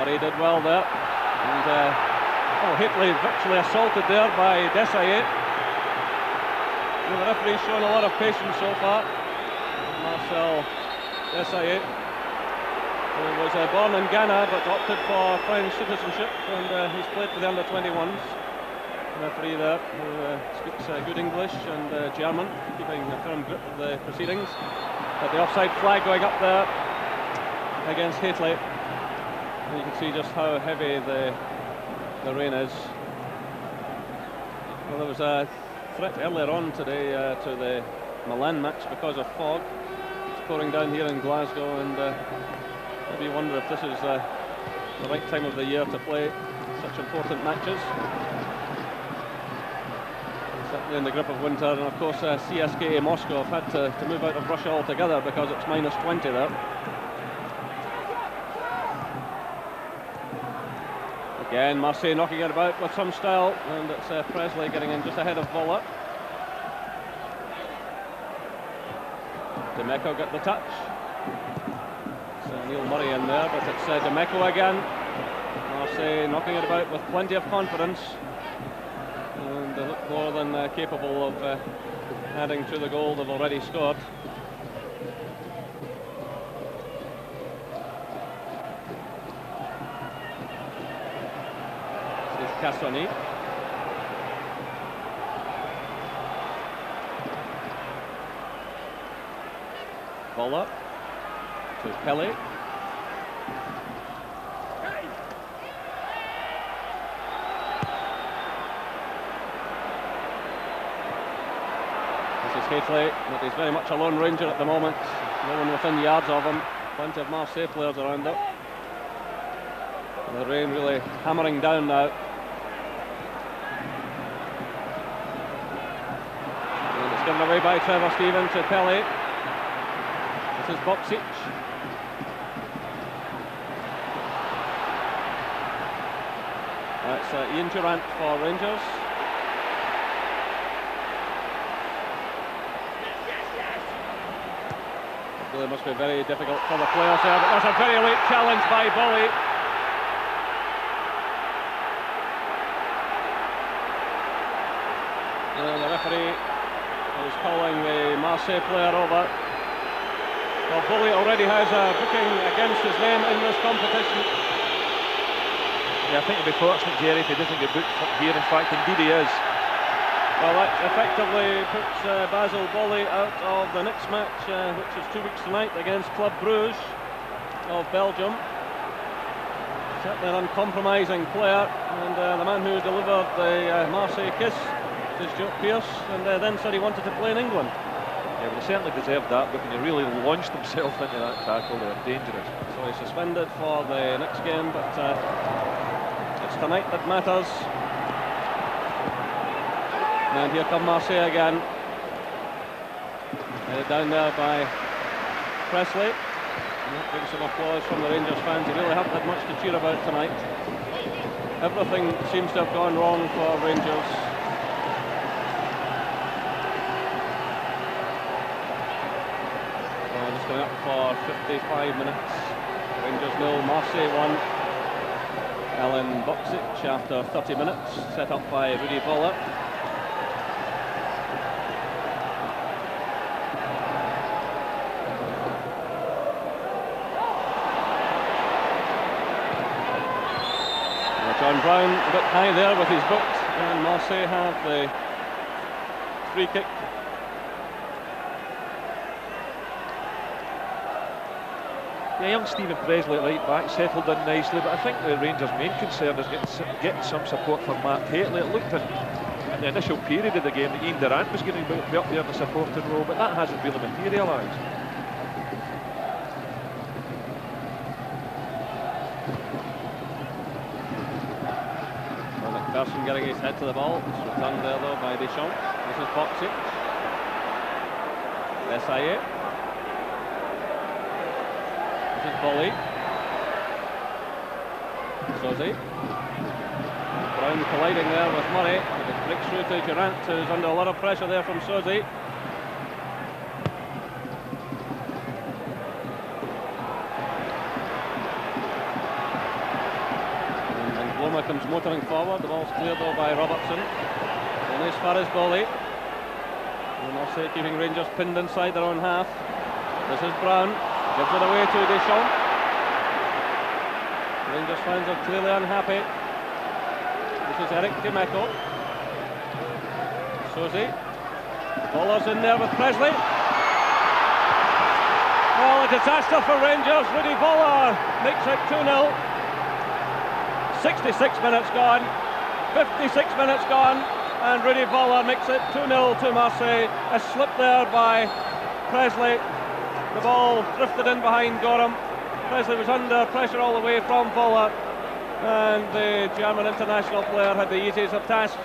Murray did well there, and Haitley virtually assaulted there by Desailly. The referee's shown a lot of patience so far. Marcel Desailly, who was born in Ghana but opted for French citizenship, and he's played for the under-21s. Referee there, who speaks good English and German, keeping a firm grip of the proceedings. But the offside flag going up there against Haitley. And you can see just how heavy the rain is. Well, there was a threat earlier on today to the Milan match because of fog. Pouring down here in Glasgow, and maybe you wonder if this is the right time of the year to play such important matches. Certainly in the grip of winter, and of course CSKA Moscow have had to move out of Russia altogether because it's -20 there. Again, Marseille knocking it about with some style, and it's Presley getting in just ahead of Voller. Dimeco got the touch. Neil Murray in there, but it's Demeco again. Marseille knocking it about with plenty of confidence, and they look more than capable of adding to the goal they've already scored. This is Cassoni. Bola to Pelé. This is Haitley, but he's very much a lone ranger at the moment. No one within yards of him. Plenty of Marseille players around him. The rain really hammering down now. And it's given away by Trevor Steven to Pelé. This is Boksic. That's Ian Durant for Rangers. It really must be very difficult for the players there, but there's a very late challenge by Bully. And the referee is calling the Marseille player over. Well, Bully already has a booking against his name in this competition. Yeah, I think he'll be fortunate, Jerry, if he doesn't get booked here. In fact, indeed he is. Well, that effectively puts Basel Bully out of the next match, which is 2 weeks tonight against Club Brugge of Belgium. Certainly an uncompromising player, and the man who delivered the Marseille kiss is Joe Pearce, and then said he wanted to play in England. Yeah, well, he certainly deserved that, but when he really launched himself into that tackle, they're dangerous. So he's suspended for the next game, but it's tonight that matters. And here come Marseille again. Headed down there by Presley. And that brings some applause from the Rangers fans. They really haven't had much to cheer about tonight. Everything seems to have gone wrong for Rangers. Going up for 55 minutes. Rangers 0, Marseille 1. Alan Boksic after 30 minutes, set up by Rudy Voller. John Brown a bit high there with his boot, and Marseille have the free kick. Yeah, young Stephen Presley at right back settled in nicely, but I think the Rangers' main concern is getting some support from Mark Haitley. It looked in the initial period of the game that Ian Durant was going to be up there in the supporting role, but that hasn't really materialised. Well, McPherson getting his head to the ball. It's returned there though by Deschamps. This is Boksic. SIA. This is Bully. Sozi. Brown colliding there with Murray. It breaks through to Durant, who's under a lot of pressure there from Sozi. And Bloma comes motoring forward. The ball's cleared though by Robertson. Only as far as Bully. And Marseille keeping Rangers pinned inside their own half. This is Brown. Gives it away to Deschamps. Rangers fans are clearly unhappy. This is Eric Demeco. Sozi. Boller's in there with Presley. Oh, a disaster for Rangers. Rudy Voller makes it 2-0. 66 minutes gone. 56 minutes gone. And Rudy Voller makes it 2-0 to Marseille. A slip there by Presley. The ball drifted in behind Gorham. Presley was under pressure all the way from Voller, and the German international player had the easiest of tasks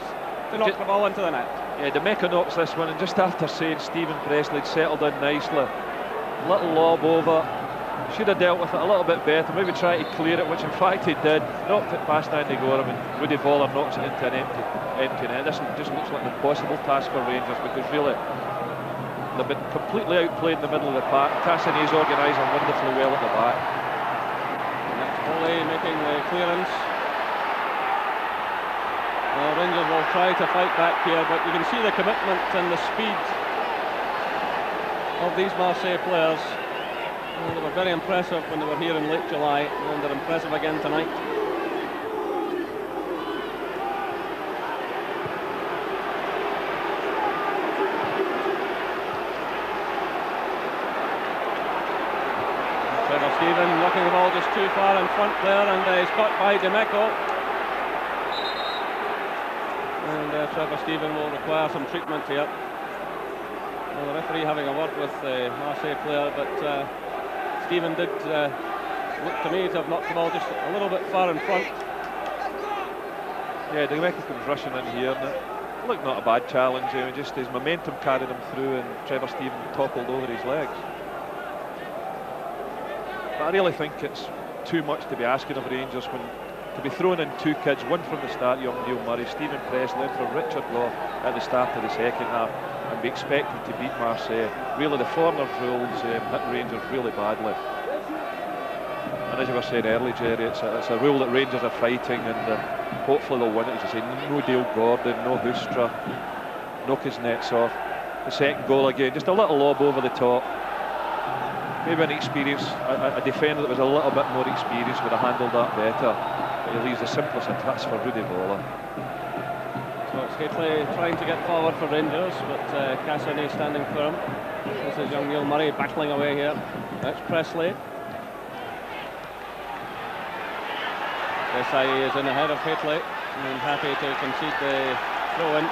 to knock the ball into the net. Yeah, Demeco knocks this one, and just after saying Stephen Presley had settled in nicely, little lob over, should have dealt with it a little bit better, maybe try to clear it, which in fact he did. Knocked it past Andy Gorham, and Rudy Voller knocks it into an empty net. This just looks like an impossible task for Rangers, because really They've been completely outplayed in the middle of the park. Cassini's organising wonderfully well at the back. Foley making the clearance. Rangers will try to fight back here, but you can see the commitment and the speed of these Marseille players. They were very impressive when they were here in late July, and they're impressive again tonight. Stephen knocking the ball just too far in front there, and he's caught by Demeco. And Trevor Stephen will require some treatment here. Well, the referee having a word with the Marseille player, but Stephen did look to me to have knocked the ball just a little bit far in front. Yeah, Demeco comes rushing in here, and it looked not a bad challenge. Just his momentum carried him through, and Trevor Stephen toppled over his legs. But I really think it's too much to be asking of Rangers when to be throwing in two kids, one from the start, young Neil Murray, Stephen Presley, and from Richard Law at the start of the second half, and be expected to beat Marseille. Really, the foreigners' rules hit Rangers really badly. And as you were saying earlier, Jerry, it's a rule that Rangers are fighting, and hopefully they'll win it. As you say, no Dale Gordon, no Hoostra, knock his nets off. The second goal again, just a little lob over the top. Maybe an experience, a defender that was a little bit more experienced would have handled that better. But he leaves the simplest of touch for Rudy Voller. So it's Gately trying to get forward for Rangers, but Cassini standing firm. This is young Neil Murray battling away here. That's Presley. Desai is in ahead of Gately and happy to concede the throw-in.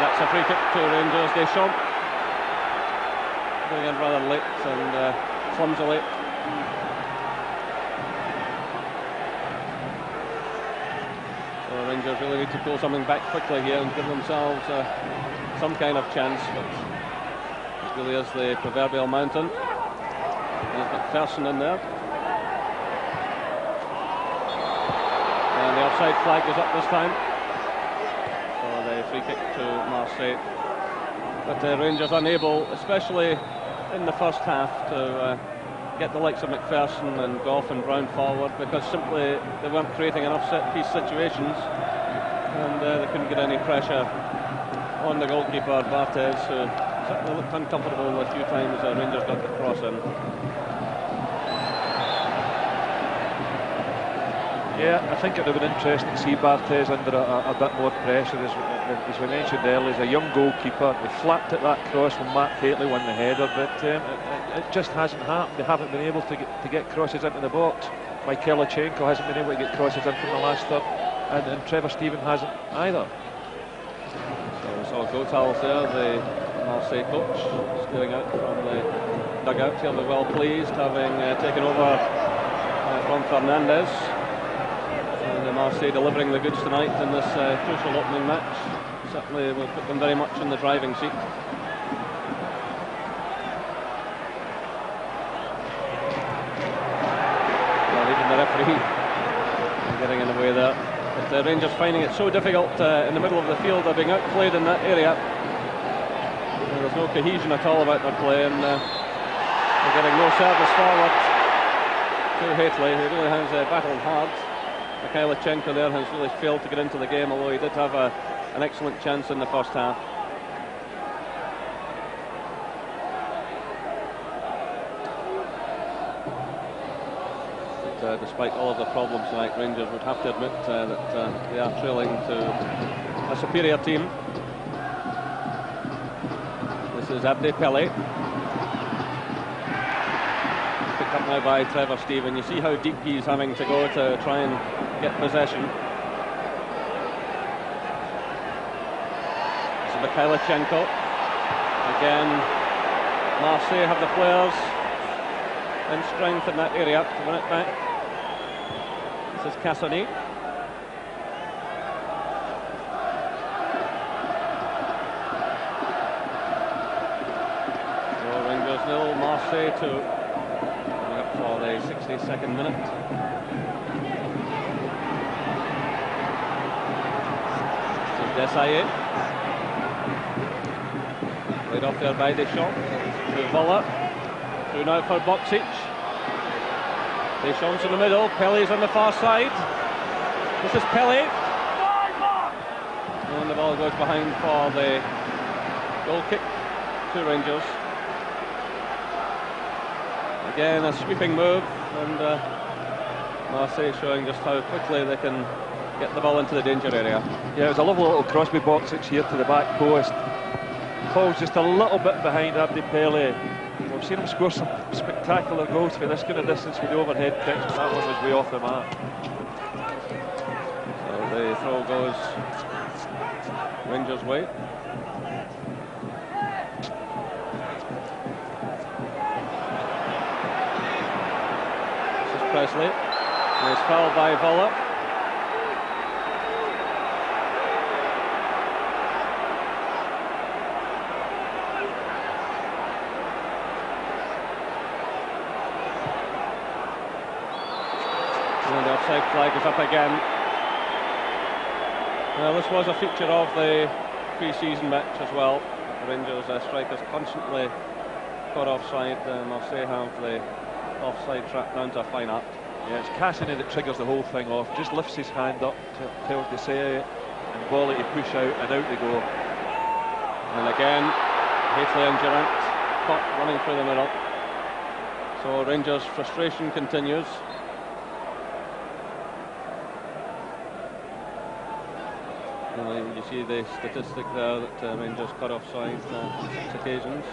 That's a free kick to Rangers. Deschamps going in rather late and clumsily. So Rangers really need to pull something back quickly here and give themselves some kind of chance. But this really is the proverbial mountain. There's McPherson in there. And the offside flag is up this time. Free kick to Marseille, but Rangers unable, especially in the first half, to get the likes of McPherson and Goff and Brown forward, because simply they weren't creating enough set-piece situations, and they couldn't get any pressure on the goalkeeper Barthez, who certainly looked uncomfortable a few times Rangers got the cross in. Yeah, I think it would have been interesting to see Barthez under a bit more pressure. As we mentioned earlier, he's a young goalkeeper. He flapped at that cross when Mark Gately won the header, but it just hasn't happened. They haven't been able to get crosses into the box. Mikhailichenko hasn't been able to get crosses in from the last third, and Trevor Stephen hasn't either. So we saw Gotals there, the Marseille coach, staring out from the dugout. He'll be well pleased, having taken over from Fernandez. Marseille delivering the goods tonight in this crucial opening match. Certainly will put them very much in the driving seat. Well, even the referee getting in the way there. But the Rangers finding it so difficult in the middle of the field. They're being outplayed in that area. There's no cohesion at all about their play, and they're getting no service forward to Gately, who really has battled hard. Mikhailichenko there has really failed to get into the game, although he did have an excellent chance in the first half. But, despite all of the problems tonight, Rangers would have to admit that they are trailing to a superior team. This is Abde Pele. Picked up now by Trevor Stephen. You see how deep he's having to go to try and get possession. This is Mikhailichenko. Again, Marseille have the players in strength in that area to win it back. This is Cassini. So Rangers 0, Marseille 2. Coming up for the 62nd minute. Desailly. Played off there by Deschamps. To Voller. Through now for Boksic. Deschamps in the middle. Pelle's on the far side. This is Pelle. And the ball goes behind for the goal kick to Rangers. Again, a sweeping move, and Marseille showing just how quickly they can get the ball into the danger area. Yeah, it was a lovely little cross by Boksic here to the back post. Falls just a little bit behind Abdi Pele. We've seen him score some spectacular goals for this kind of distance with the overhead kicks, but that one was way off the mark. So the throw goes Rangers' way. Presley, and it's fouled by Voller. And the offside flag is up again. Well, this was a feature of the pre-season match as well. The Rangers strikers constantly caught offside. Marseille have the offside trap down to a fine art. Yeah, it's Cassini that triggers the whole thing off. Just lifts his hand up to tell Desailly and Volley to push out, and out they go. And again, Haitley and Durant caught running through the middle. So Rangers' frustration continues. You see the statistic there that Rangers cut offside 6 occasions.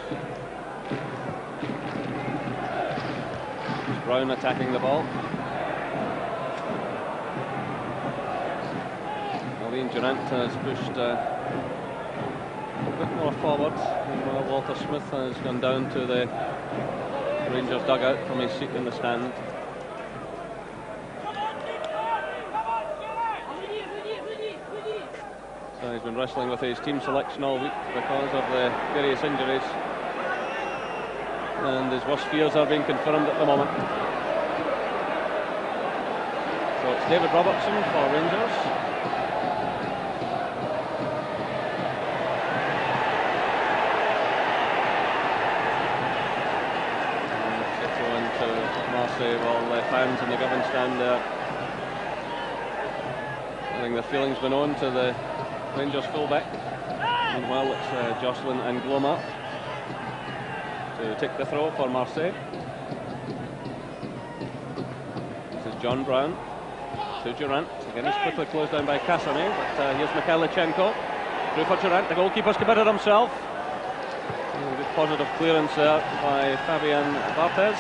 Brown attacking the ball. Aline Durant has pushed a bit more forward, while Walter Smith has gone down to the Rangers dugout from his seat in the stand. So he's been wrestling with his team selection all week because of the various injuries. And his worst fears are being confirmed at the moment. So it's David Robertson for Rangers. And it's on to Marseille while the fans in the Govan stand there. I think the feeling's been on to the Rangers fullback. Meanwhile, it's Jocelyn and Gloma to take the throw for Marseille. This is John Brown to Durant. Again, he's quickly closed down by Cassini, but here's Mikhailichenko. Through for Durant. The goalkeeper's committed himself. A good positive clearance there by Fabien Barthez.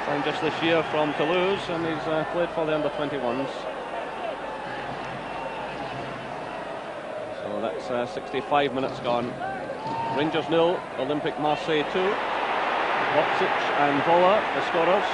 Signed just this year from Toulouse, and he's played for the under-21s. So that's 65 minutes gone. Rangers 0, Olympique Marseille 2. Boksic and Voller, the scorers.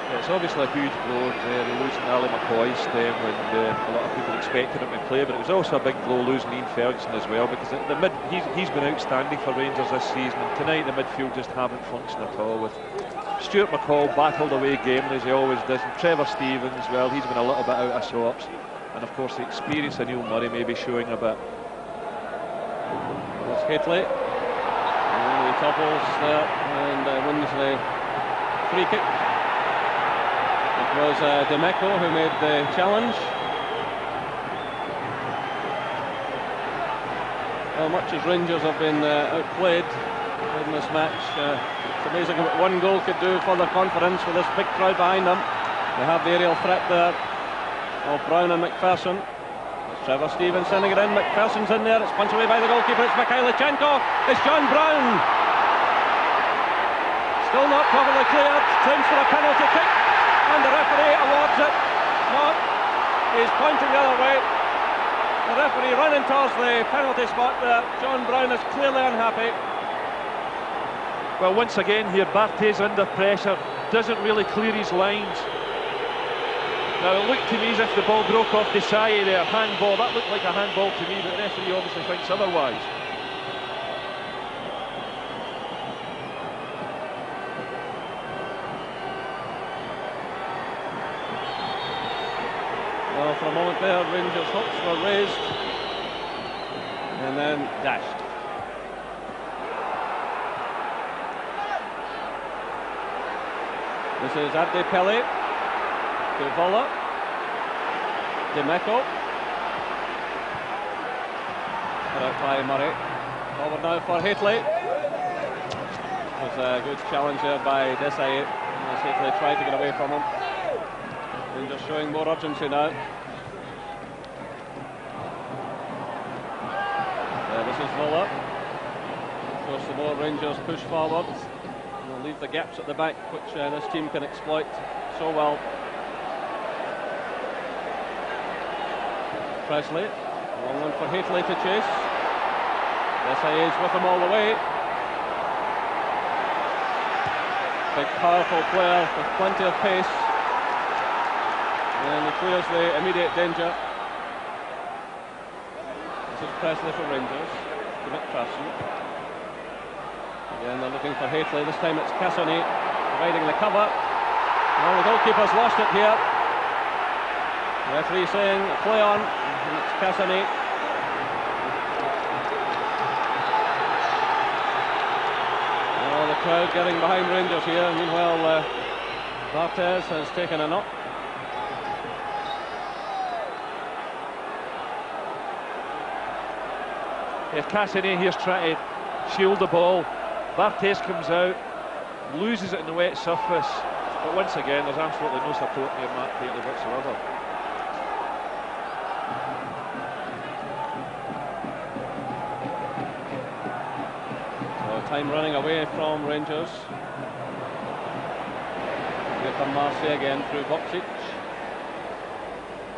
Yeah, it's obviously a huge blow there, losing Ali McCoy's stem when a lot of people expected him to play, but it was also a big blow losing Ian Ferguson as well, because at the mid he's been outstanding for Rangers this season, and tonight the midfield just haven't functioned at all. With Stuart McCall battled away gamely as he always does, and Trevor Stevens, well, he's been a little bit out of sorts. And of course the experience of Neil Murray may be showing a bit. There's Haitley. And he topples there and wins the free kick. It was Demeco who made the challenge. Well, much as Rangers have been outplayed in this match, it's amazing what one goal could do for their confidence with this big crowd behind them. They have the aerial threat there of Brown and McPherson. Trevor Stevens sending it in. McPherson's in there. It's punched away by the goalkeeper. It's Mikhailichenko. It's John Brown. Still not properly cleared. Claims for a penalty kick, and the referee awards it. No, he's pointing the other way. The referee running towards the penalty spot there. John Brown is clearly unhappy. Well, once again here, Barthez under pressure, doesn't really clear his lines. Now it looked to me as if the ball broke off Desailly there, handball. That looked like a handball to me, but the referee obviously thinks otherwise. for a moment there. Rangers' hopes were raised and then dashed. This is Abdi Pele to Vola, Dimeco, put out by Murray. Forward now for Haitley. It was a good challenge there by Desai as Haitley tried to get away from him. Rangers showing more urgency now. This is Vola. Of course, the more Rangers push forward, they'll leave the gaps at the back, which this team can exploit so well. Presley, long one for Haitley to chase. Desai is with him all the way. Big, powerful player with plenty of pace. And he clears the immediate danger. This is Presley for Rangers, to McPherson. Again, they're looking for Haitley. This time it's Cassoni providing the cover. Well, the goalkeeper's lost it here. The referee saying play on, and it's Cassoni. Well, the crowd getting behind Rangers here. Meanwhile, Barthez has taken a knock. If Cassini here's trying to shield the ball, Barthez comes out, loses it in the wet surface, but once again there's absolutely no support near Matt Haitley whatsoever. So time running away from Rangers. Here come Marseille again through Boksic.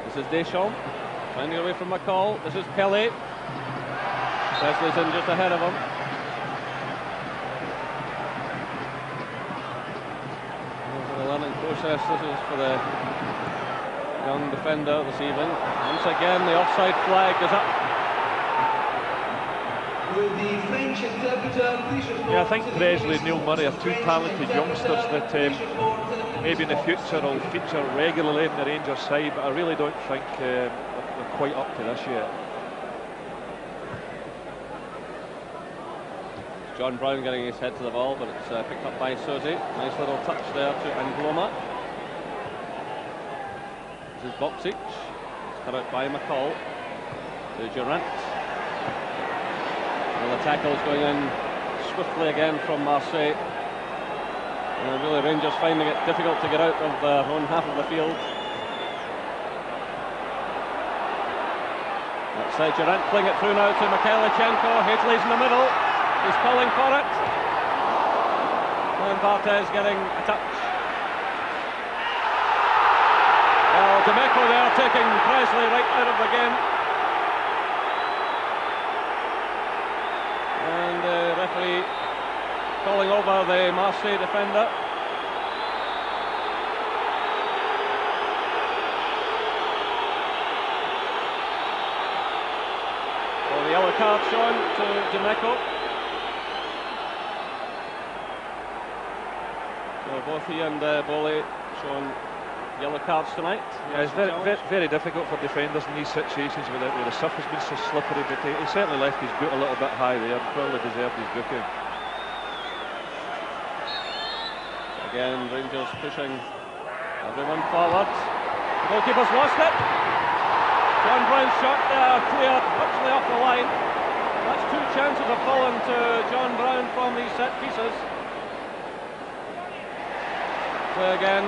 This is Deschamps, trying to get away from McCall. This is Pele. Presley's in just ahead of him. The learning process, this is for the young defender this evening. Once again, the offside flag is up. Yeah, I think Presley and Neil Murray are two talented youngsters that maybe in the future will feature regularly in the Rangers side, but I really don't think they're quite up to this yet. John Brown getting his head to the ball, but it's picked up by Suzy. Nice little touch there to Angloma. This is Boksic. It's cut out by McCall. To Durant. Well, the tackle's going in swiftly again from Marseille. And really Rangers finding it difficult to get out of their own half of the field. That's Durant playing it through now to Mikhailichenko. Haitley's in the middle. He's calling for it. And Barthez getting a touch. Well, Dimeco there taking Presley right out of the game. And the referee calling over the Marseille defender. So the yellow card shown to Dimeco. So both he and Boley shown yellow cards tonight. Yeah, it's very difficult for defenders in these situations where the surface has been so slippery, but he certainly left his boot a little bit high there, probably deserved his booking. Again, Rangers pushing everyone forward. The goalkeeper's lost it. John Brown's shot there, cleared virtually off the line. That's two chances have fallen to John Brown from these set pieces. Play again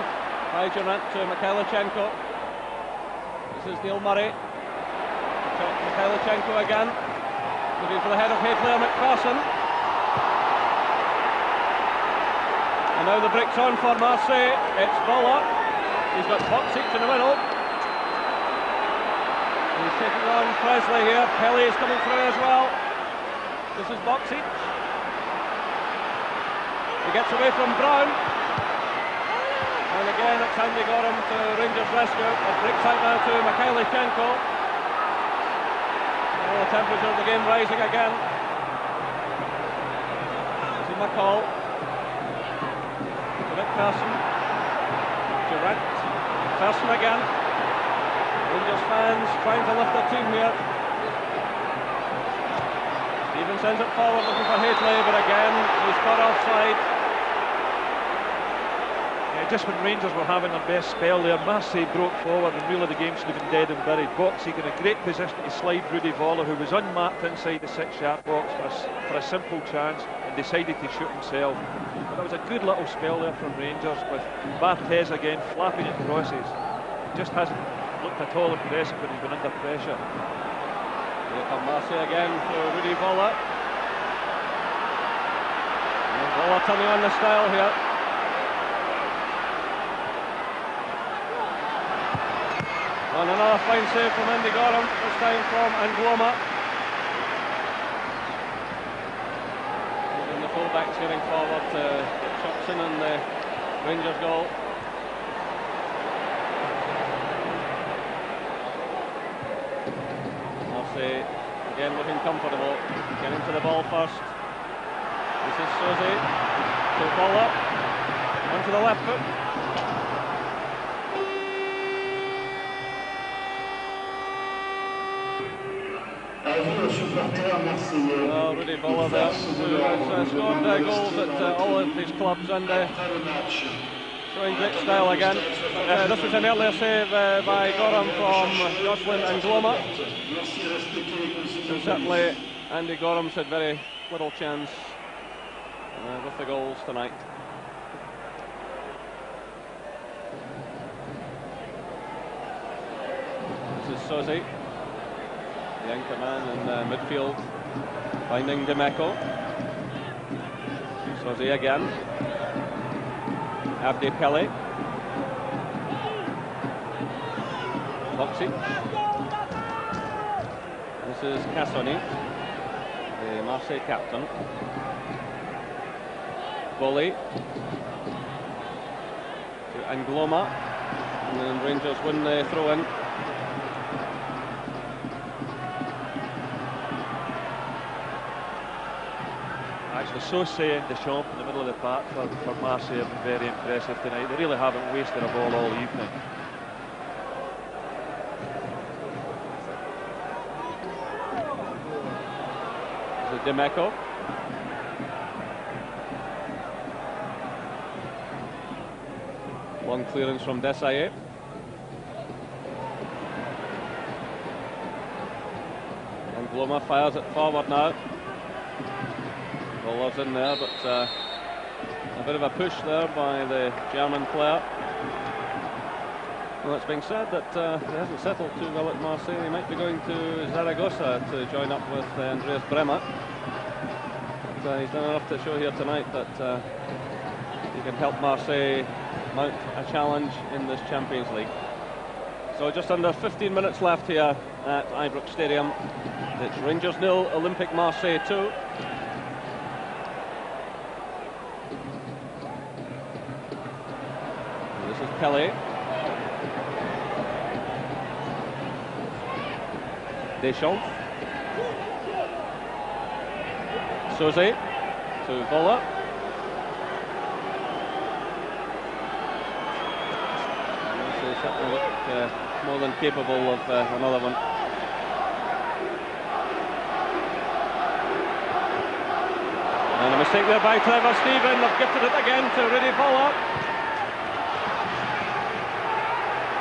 by Durant to Mikhailichenko. This is Neil Murray. Mikhailichenko again. Looking for the head of Haitley or McPherson. And now the break's on for Marseille. It's Vola. He's got Boksic in the middle. He's taking on Presley here. Pele is coming through as well. This is Boksic. He gets away from Brown. And again it's Andy Gorham to Rangers rescue. It breaks out now to Mikhailichenko. Oh, the temperature of the game rising again. This is McCall. To McPherson. Durant. McPherson again. Rangers fans trying to lift their team here. Stephen sends it forward looking for Hadley, but again he's caught offside. Yeah, just when Rangers were having their best spell there, Marseille broke forward and really the game should have been dead and buried. Boxy in a great position to slide Rudy Voller, who was unmarked inside the 6-yard box for a simple chance, and decided to shoot himself. But that was a good little spell there from Rangers, with Barthez again flapping at crosses. Just hasn't looked at all impressive when he's been under pressure. Here come Marseille again for Rudy Voller. And Voller turning on the style here. And another fine save from Andy Gorham, this time from Angloma. And the fullbacks getting forward to get shots in on the Rangers goal. Marseille again looking comfortable, getting to the ball first. This is Sosie to Voller, onto the left foot. Well, Rudy Voller there, who has scored goals at all of his clubs and showing great style again. This was an earlier save by Gorham from Jocelyn Angloma. So certainly Andy Gorham's had very little chance with the goals tonight. This is Sosie, the anchor man in midfield, finding Demeco. Sosie again. Abdi Pele. Boxy. This is Cassoni, the Marseille captain. Volley to Angloma, and then Rangers win the throw-in. Actually, Sosie and Deschamps in the middle of the park for Marseille have been very impressive tonight. They really haven't wasted a ball all evening. Demeco. Long clearance from Desailly. Angloma fires it forward now. Voller's in there, but a bit of a push there by the German player. Well, it's being said that he hasn't settled too well at Marseille. He might be going to Zaragoza to join up with Andreas Bremer. But he's done enough to show here tonight that he can help Marseille mount a challenge in this Champions League. So just under 15 minutes left here at Ibrox Stadium. It's Rangers 0, Olympique Marseille 2. This is Pele. Deschamps. Sosie to Voller. This certainly look more than capable of another one. And a mistake there by Trevor Steven. They've gifted it again to Rudy Voller.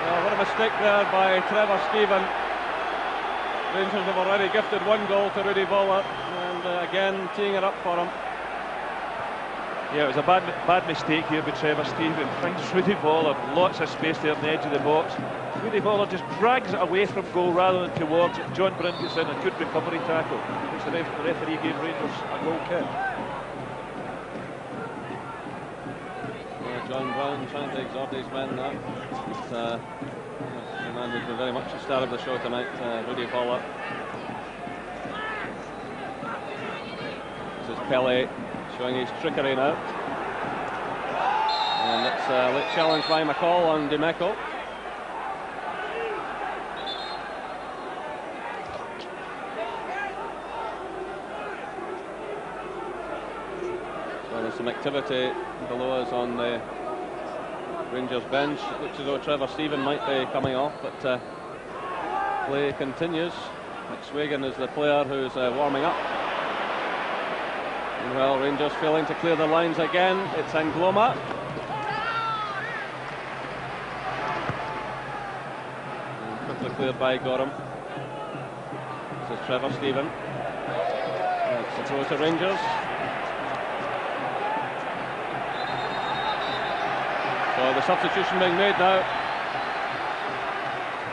Well, what a mistake there by Trevor Steven. Rangers have already gifted one goal to Rudy Voller, and again teeing it up for him. Yeah, it was a bad mistake here by Trevor Steven. Finds Rudy Voller, lots of space there on the edge of the box. Rudy Voller just drags it away from goal rather than towards it. John Bryn gets in a good recovery tackle, which the referee gave Rangers a goal kick. Yeah, John Bryn trying to exhort his men there. But, the man who's been very much the star of the show tonight, Rudy Voller. This is Pele showing his trickery now. And it's a late challenge by McCall on Demeco. So there's some activity below us on the Rangers bench. It looks as though Trevor Steven might be coming off, but play continues. McSwagan is the player who's warming up. Well, Rangers failing to clear the lines again. It's Angloma. Quickly cleared by Gorham. This is Trevor Stephen. It's a throw to Rangers. So the substitution being made now.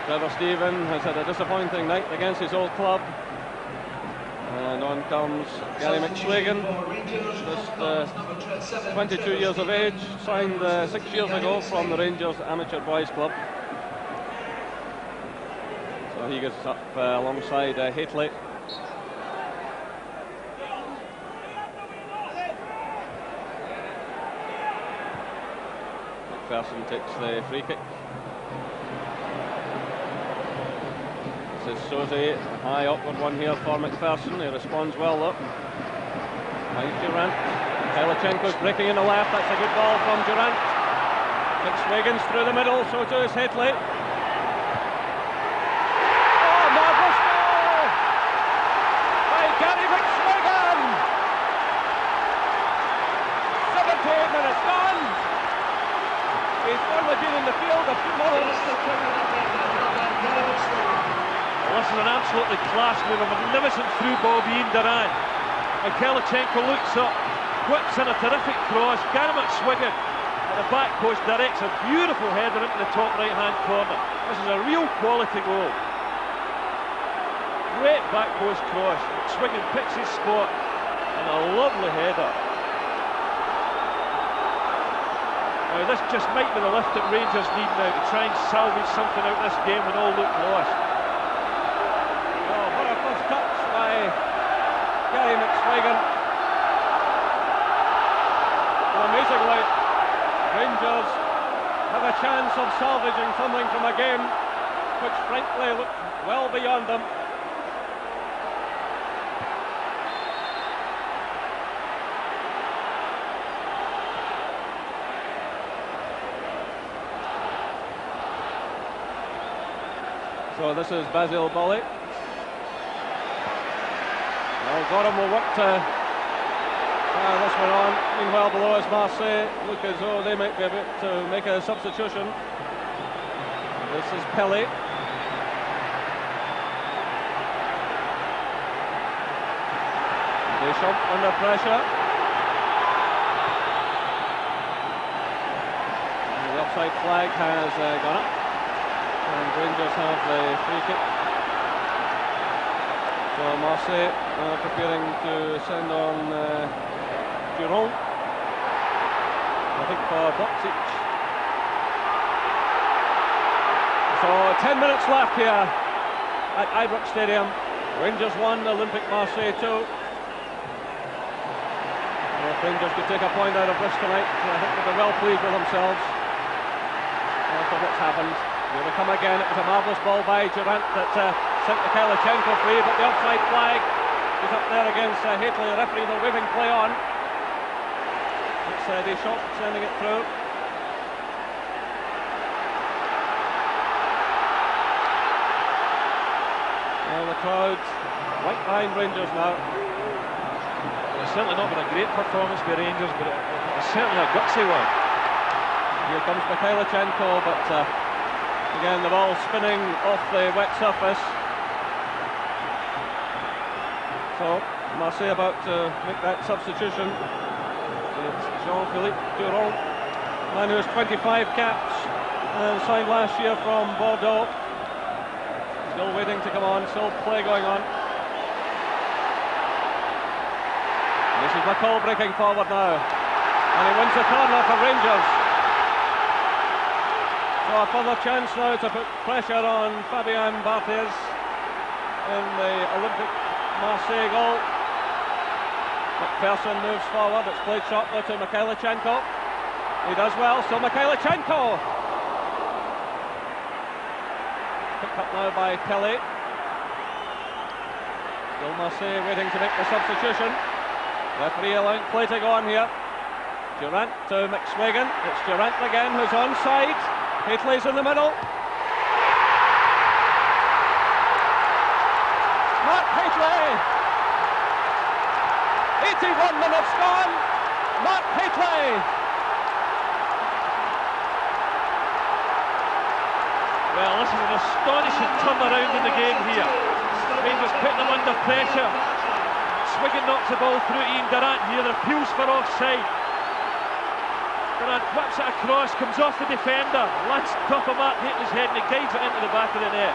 Trevor Stephen has had a disappointing night against his old club. And on comes Gary McSwagan, just 22 years of age, signed 6 years ago from the Rangers Amateur Boys Club. So he gets up alongside Haitley. McPherson takes the free kick. This is Sosie, a high awkward one here for McPherson. He responds well though. Finds Durant. Kalichenko's breaking in the left. That's a good ball from Durant. McSwagan's through the middle, so too is Haitley. Oh, marvellous goal by Gary McSwagan! 78 minutes gone. He's only been in the field a few moments. Well, this is an absolutely class move, a magnificent through ball being Durant. And Kalichenko looks up, whips in a terrific cross. Gary McSwagan at the back post directs a beautiful header into the top right hand corner. This is a real quality goal. Great back post cross. McSwagan picks his spot and a lovely header. Now this just might be the lift that Rangers need now to try and salvage something out of this game when all look lost. Gary McSwagan. Amazingly, Rangers have a chance of salvaging something from a game which frankly looked well beyond them. So this is Basil Bolly. Well, Gorham will work to this one on. Meanwhile, below is Marseille. Look as though they might be able to make a substitution. This is Pelly. Deschamps under pressure. And the offside flag has gone up. And Rangers have the free kick. So Marseille preparing to send on Giron, I think for Boxic. So 10 minutes left here at Ibrox Stadium. Rangers 1, Olympique Marseille 2. Well, if Rangers could take a point out of this tonight, I think they'll be well pleased with themselves after what's happened. Here they come again. It was a marvellous ball by Durant that sent the Kalichenko free, but the offside flag is up there against Haitley. The referee, they're waving play on. It's Deschamps sending it through. Well, the crowd right behind Rangers now. Well, it's certainly not been a great performance by Rangers, but it's certainly a gutsy one. Here comes Kalichenko, but again the ball spinning off the wet surface. So Marseille about to make that substitution. It's Jean-Philippe Duron, man who has 25 caps and signed last year from Bordeaux. Still waiting to come on, still play going on. This is McCall breaking forward now, and he wins the corner for Rangers. So a further chance now to put pressure on Fabien Barthez in the Olympique Marseille goal. McPherson moves forward, it's played shortly to Kalichenko. He does well, still Kalichenko. Picked up now by Pelly. Still Marseille waiting to make the substitution. Referee allowing play to go on here. Durant to McSwagan. It's Durant again who's onside. Haitley's in the middle. 81 minutes gone. Mark Hateley. Well, this is an astonishing turnaround in the game here. Rangers putting them under pressure. Swigan knocks the ball through Ian Durrant here. There appeals for offside. Durrant whips it across, comes off the defender, lands top of Mark Hateley's head and he guides it into the back of the net.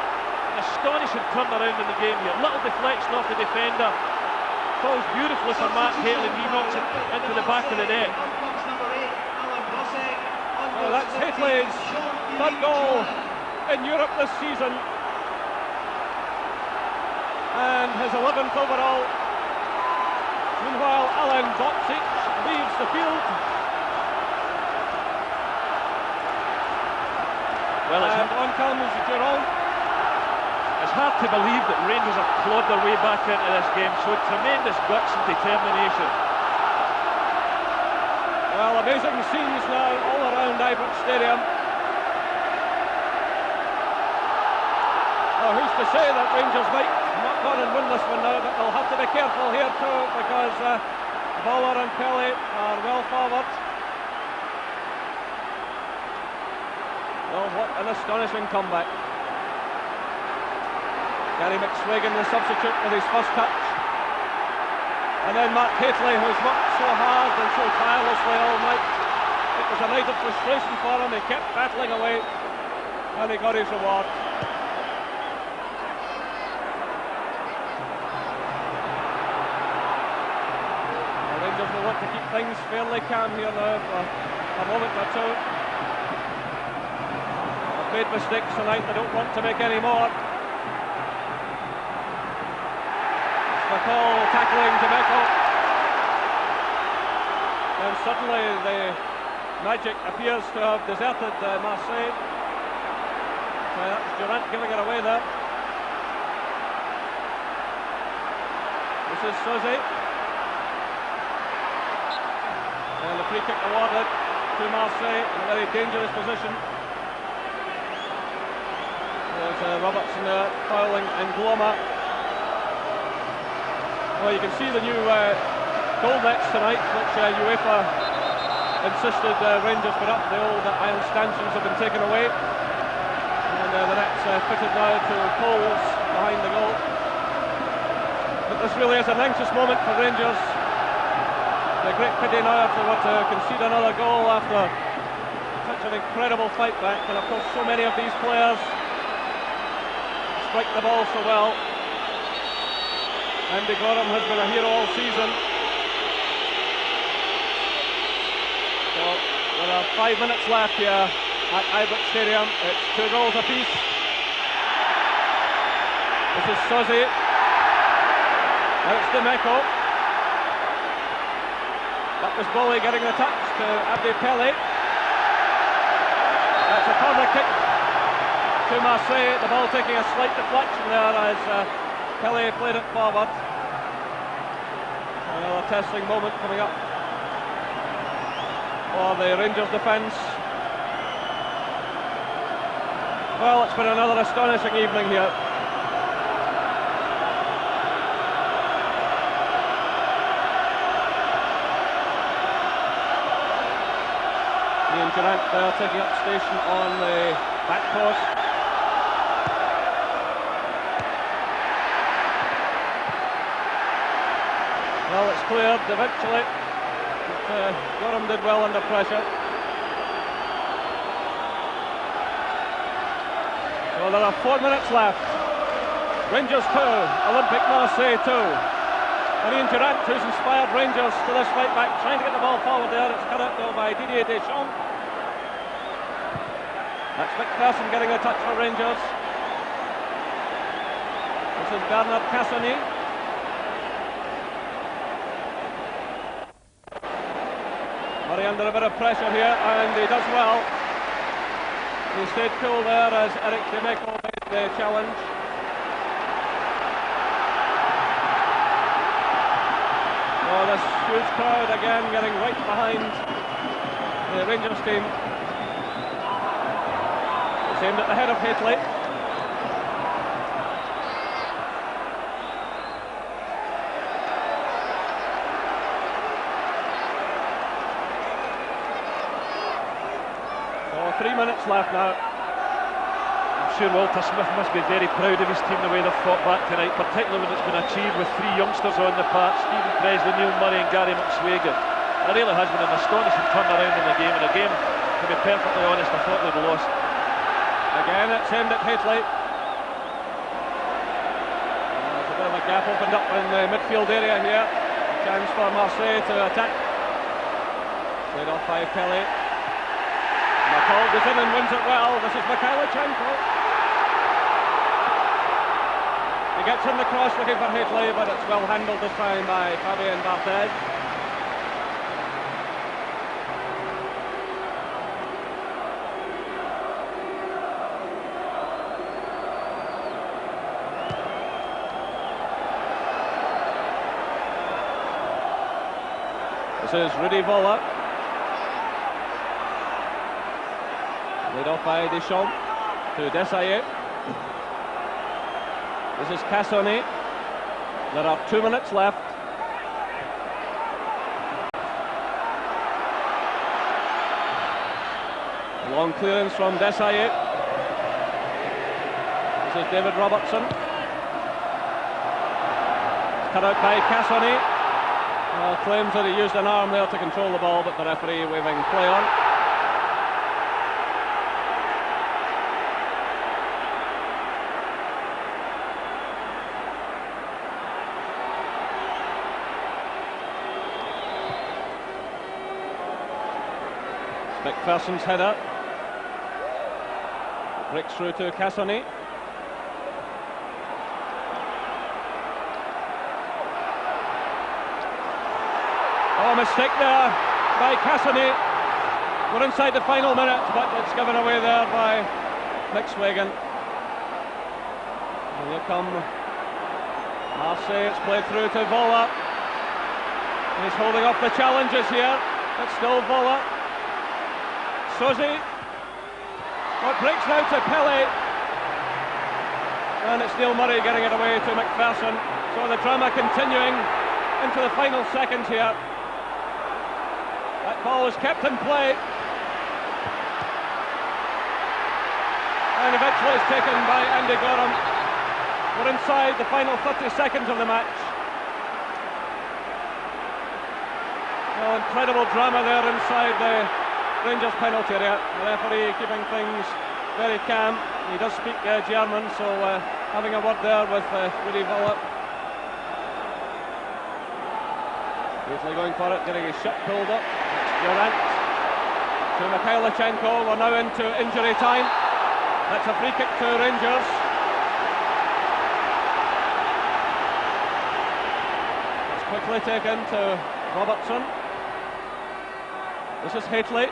An astonishing turnaround in the game here. Little deflection off the defender. Falls beautifully for Mark Hateley and he knocks it into the back of the net. Well, that's Hateley's third goal in Europe this season. And his 11th overall. Meanwhile, Alan Boksic leaves the field. Well, and on comes Giroud. It's hard to believe that Rangers have clawed their way back into this game. So tremendous guts and determination. Well, amazing scenes now all around Ibrox Stadium. Well, who's to say that Rangers might not go and win this one now, but they'll have to be careful here too, because Bowler and Kelly are well forward. Well, what an astonishing comeback. Gary McSwagan, the substitute, with his first touch. And then Mark Hateley, who's worked so hard and so tirelessly all night. It was a night of frustration for him. He kept battling away and he got his reward. The Rangers will want to keep things fairly calm here now for a moment or two. Made mistakes tonight, they don't want to make any more. McCall tackling Demeco. And suddenly the magic appears to have deserted Marseille. That's Durrant giving it away there. This is Suzy. And the free kick awarded to Marseille in a very dangerous position. There's Robertson there, fouling and Gloma. Well, you can see the new goal nets tonight, which UEFA insisted Rangers put up. The old iron stanchions have been taken away. And the net's fitted now to poles behind the goal. But this really is an anxious moment for Rangers. It's a great pity now if they were to concede another goal after such an incredible fight back. And of course, so many of these players strike the ball so well. Andy Gorham has been a hero all season. So there are 5 minutes left here at Ibrox Stadium. It's 2 goals apiece. This is Suzy. Now it's Demeco. That was Bowie getting the touch to Abdi Pele. That's a corner kick to Marseille, the ball taking a slight deflection there as Kelly played it forward. Another testing moment coming up for the Rangers defence. Well, it's been another astonishing evening here. Ian Durrant there taking up station on the back post. Well, it's cleared eventually, but Gorham did well under pressure. So there are 4 minutes left. Rangers 2, Olympique Marseille 2. And Ian Durrant, who's inspired Rangers to this fight back, trying to get the ball forward there. It's cut out though by Didier Deschamps. That's McPherson getting a touch for Rangers. This is Bernard Cassoni. Murray under a bit of pressure here, and he does well. He stayed cool there as Eric Demeco made the challenge. Oh, this huge crowd again getting right behind the Rangers team. It's aimed at the head of Hateley. Well, 3 minutes left now. I'm sure Walter Smith must be very proud of his team, the way they've fought back tonight, particularly when it's been achieved with 3 youngsters on the park, Stephen Presley, Neil Murray and Gary McSwagan. It really has been an astonishing turnaround in the game, and a game, to be perfectly honest, I thought they'd lost. Again, it's aimed at Haitley. There's a bit of a gap opened up in the midfield area here. A chance for Marseille to attack. Played off by Pelé. McCall goes in and wins it well. This is Mikhailichenko. He gets in the cross looking for Haitley, but it's well handled this time by Fabien Barthez. This is Rudy Voller. Laid off by Deschamps to Desailly. This is Cassoni. There are 2 minutes left. Long clearance from Desailly. This is David Robertson. Cut out by Cassoni. Claims that he used an arm there to control the ball, but the referee waving play on. McPherson's header breaks through to Cassoni. Oh, mistake there by Cassoni. We're inside the final minute, but it's given away there by McSwagan. And here come Marseille. It's played through to Voller. He's holding off the challenges here. It's still Voller. Sosi. What breaks now to Pelé. And it's Neil Murray getting it away to McPherson. So the drama continuing into the final seconds here. That ball is kept in play. And eventually it's taken by Andy Gorham. We're inside the final 30 seconds of the match. Oh, incredible drama there inside the Rangers penalty area. The referee keeping things very calm. He does speak German, so having a word there with Rudy Voller. Usually going for it, getting his shot pulled up. Durant to Mikhailichenko. We're now into injury time. That's a free kick to Rangers. It's quickly taken to Robertson. This is Haitley.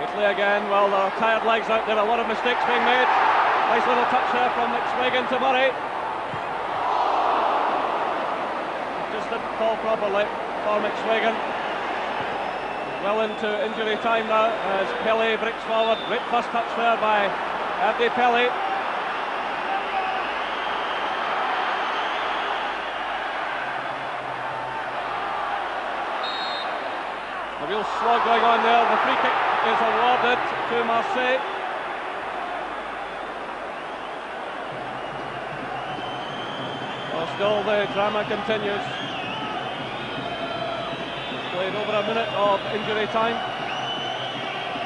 Haitley again. Well, there are tired legs out there. A lot of mistakes being made. Nice little touch there from McSwagan to Murray. Didn't fall properly for McSwagan. Well into injury time now as Pelé breaks forward. Great first touch there by Abdi Pelé. A real slog going on there. The free kick is awarded to Marseille. Well, still the drama continues. Played over a minute of injury time.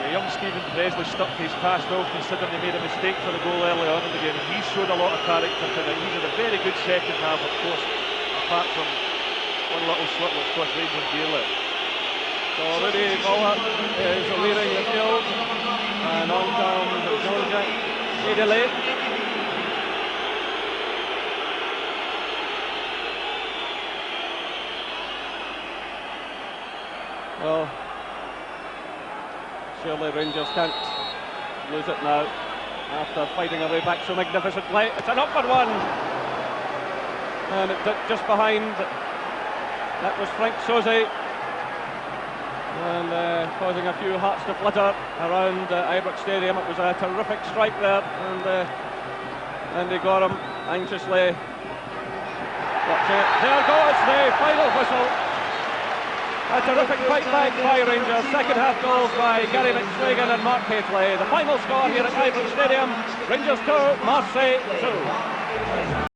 The young Stephen Presley stuck to his pass well, considering he made a mistake for the goal early on in the game. He showed a lot of character tonight. He had a very good second half, of course, apart from one little slip which cost Rangers dearly. So Rudy Voller is leading the field, and on comes Georges Edele. Well, surely Rangers can't lose it now after fighting their way back so magnificently. It's an upward one, and just behind that was Frank Sosi, and causing a few hearts to flutter around Ibrox Stadium. It was a terrific strike there, and Andy Gorham anxiously watching it. There goes the final whistle. A terrific fight back by Rangers. Second half goals by Gary McSwagan and Mark Hateley. The final score here at Ibrox Stadium, Rangers 2, Marseille 2.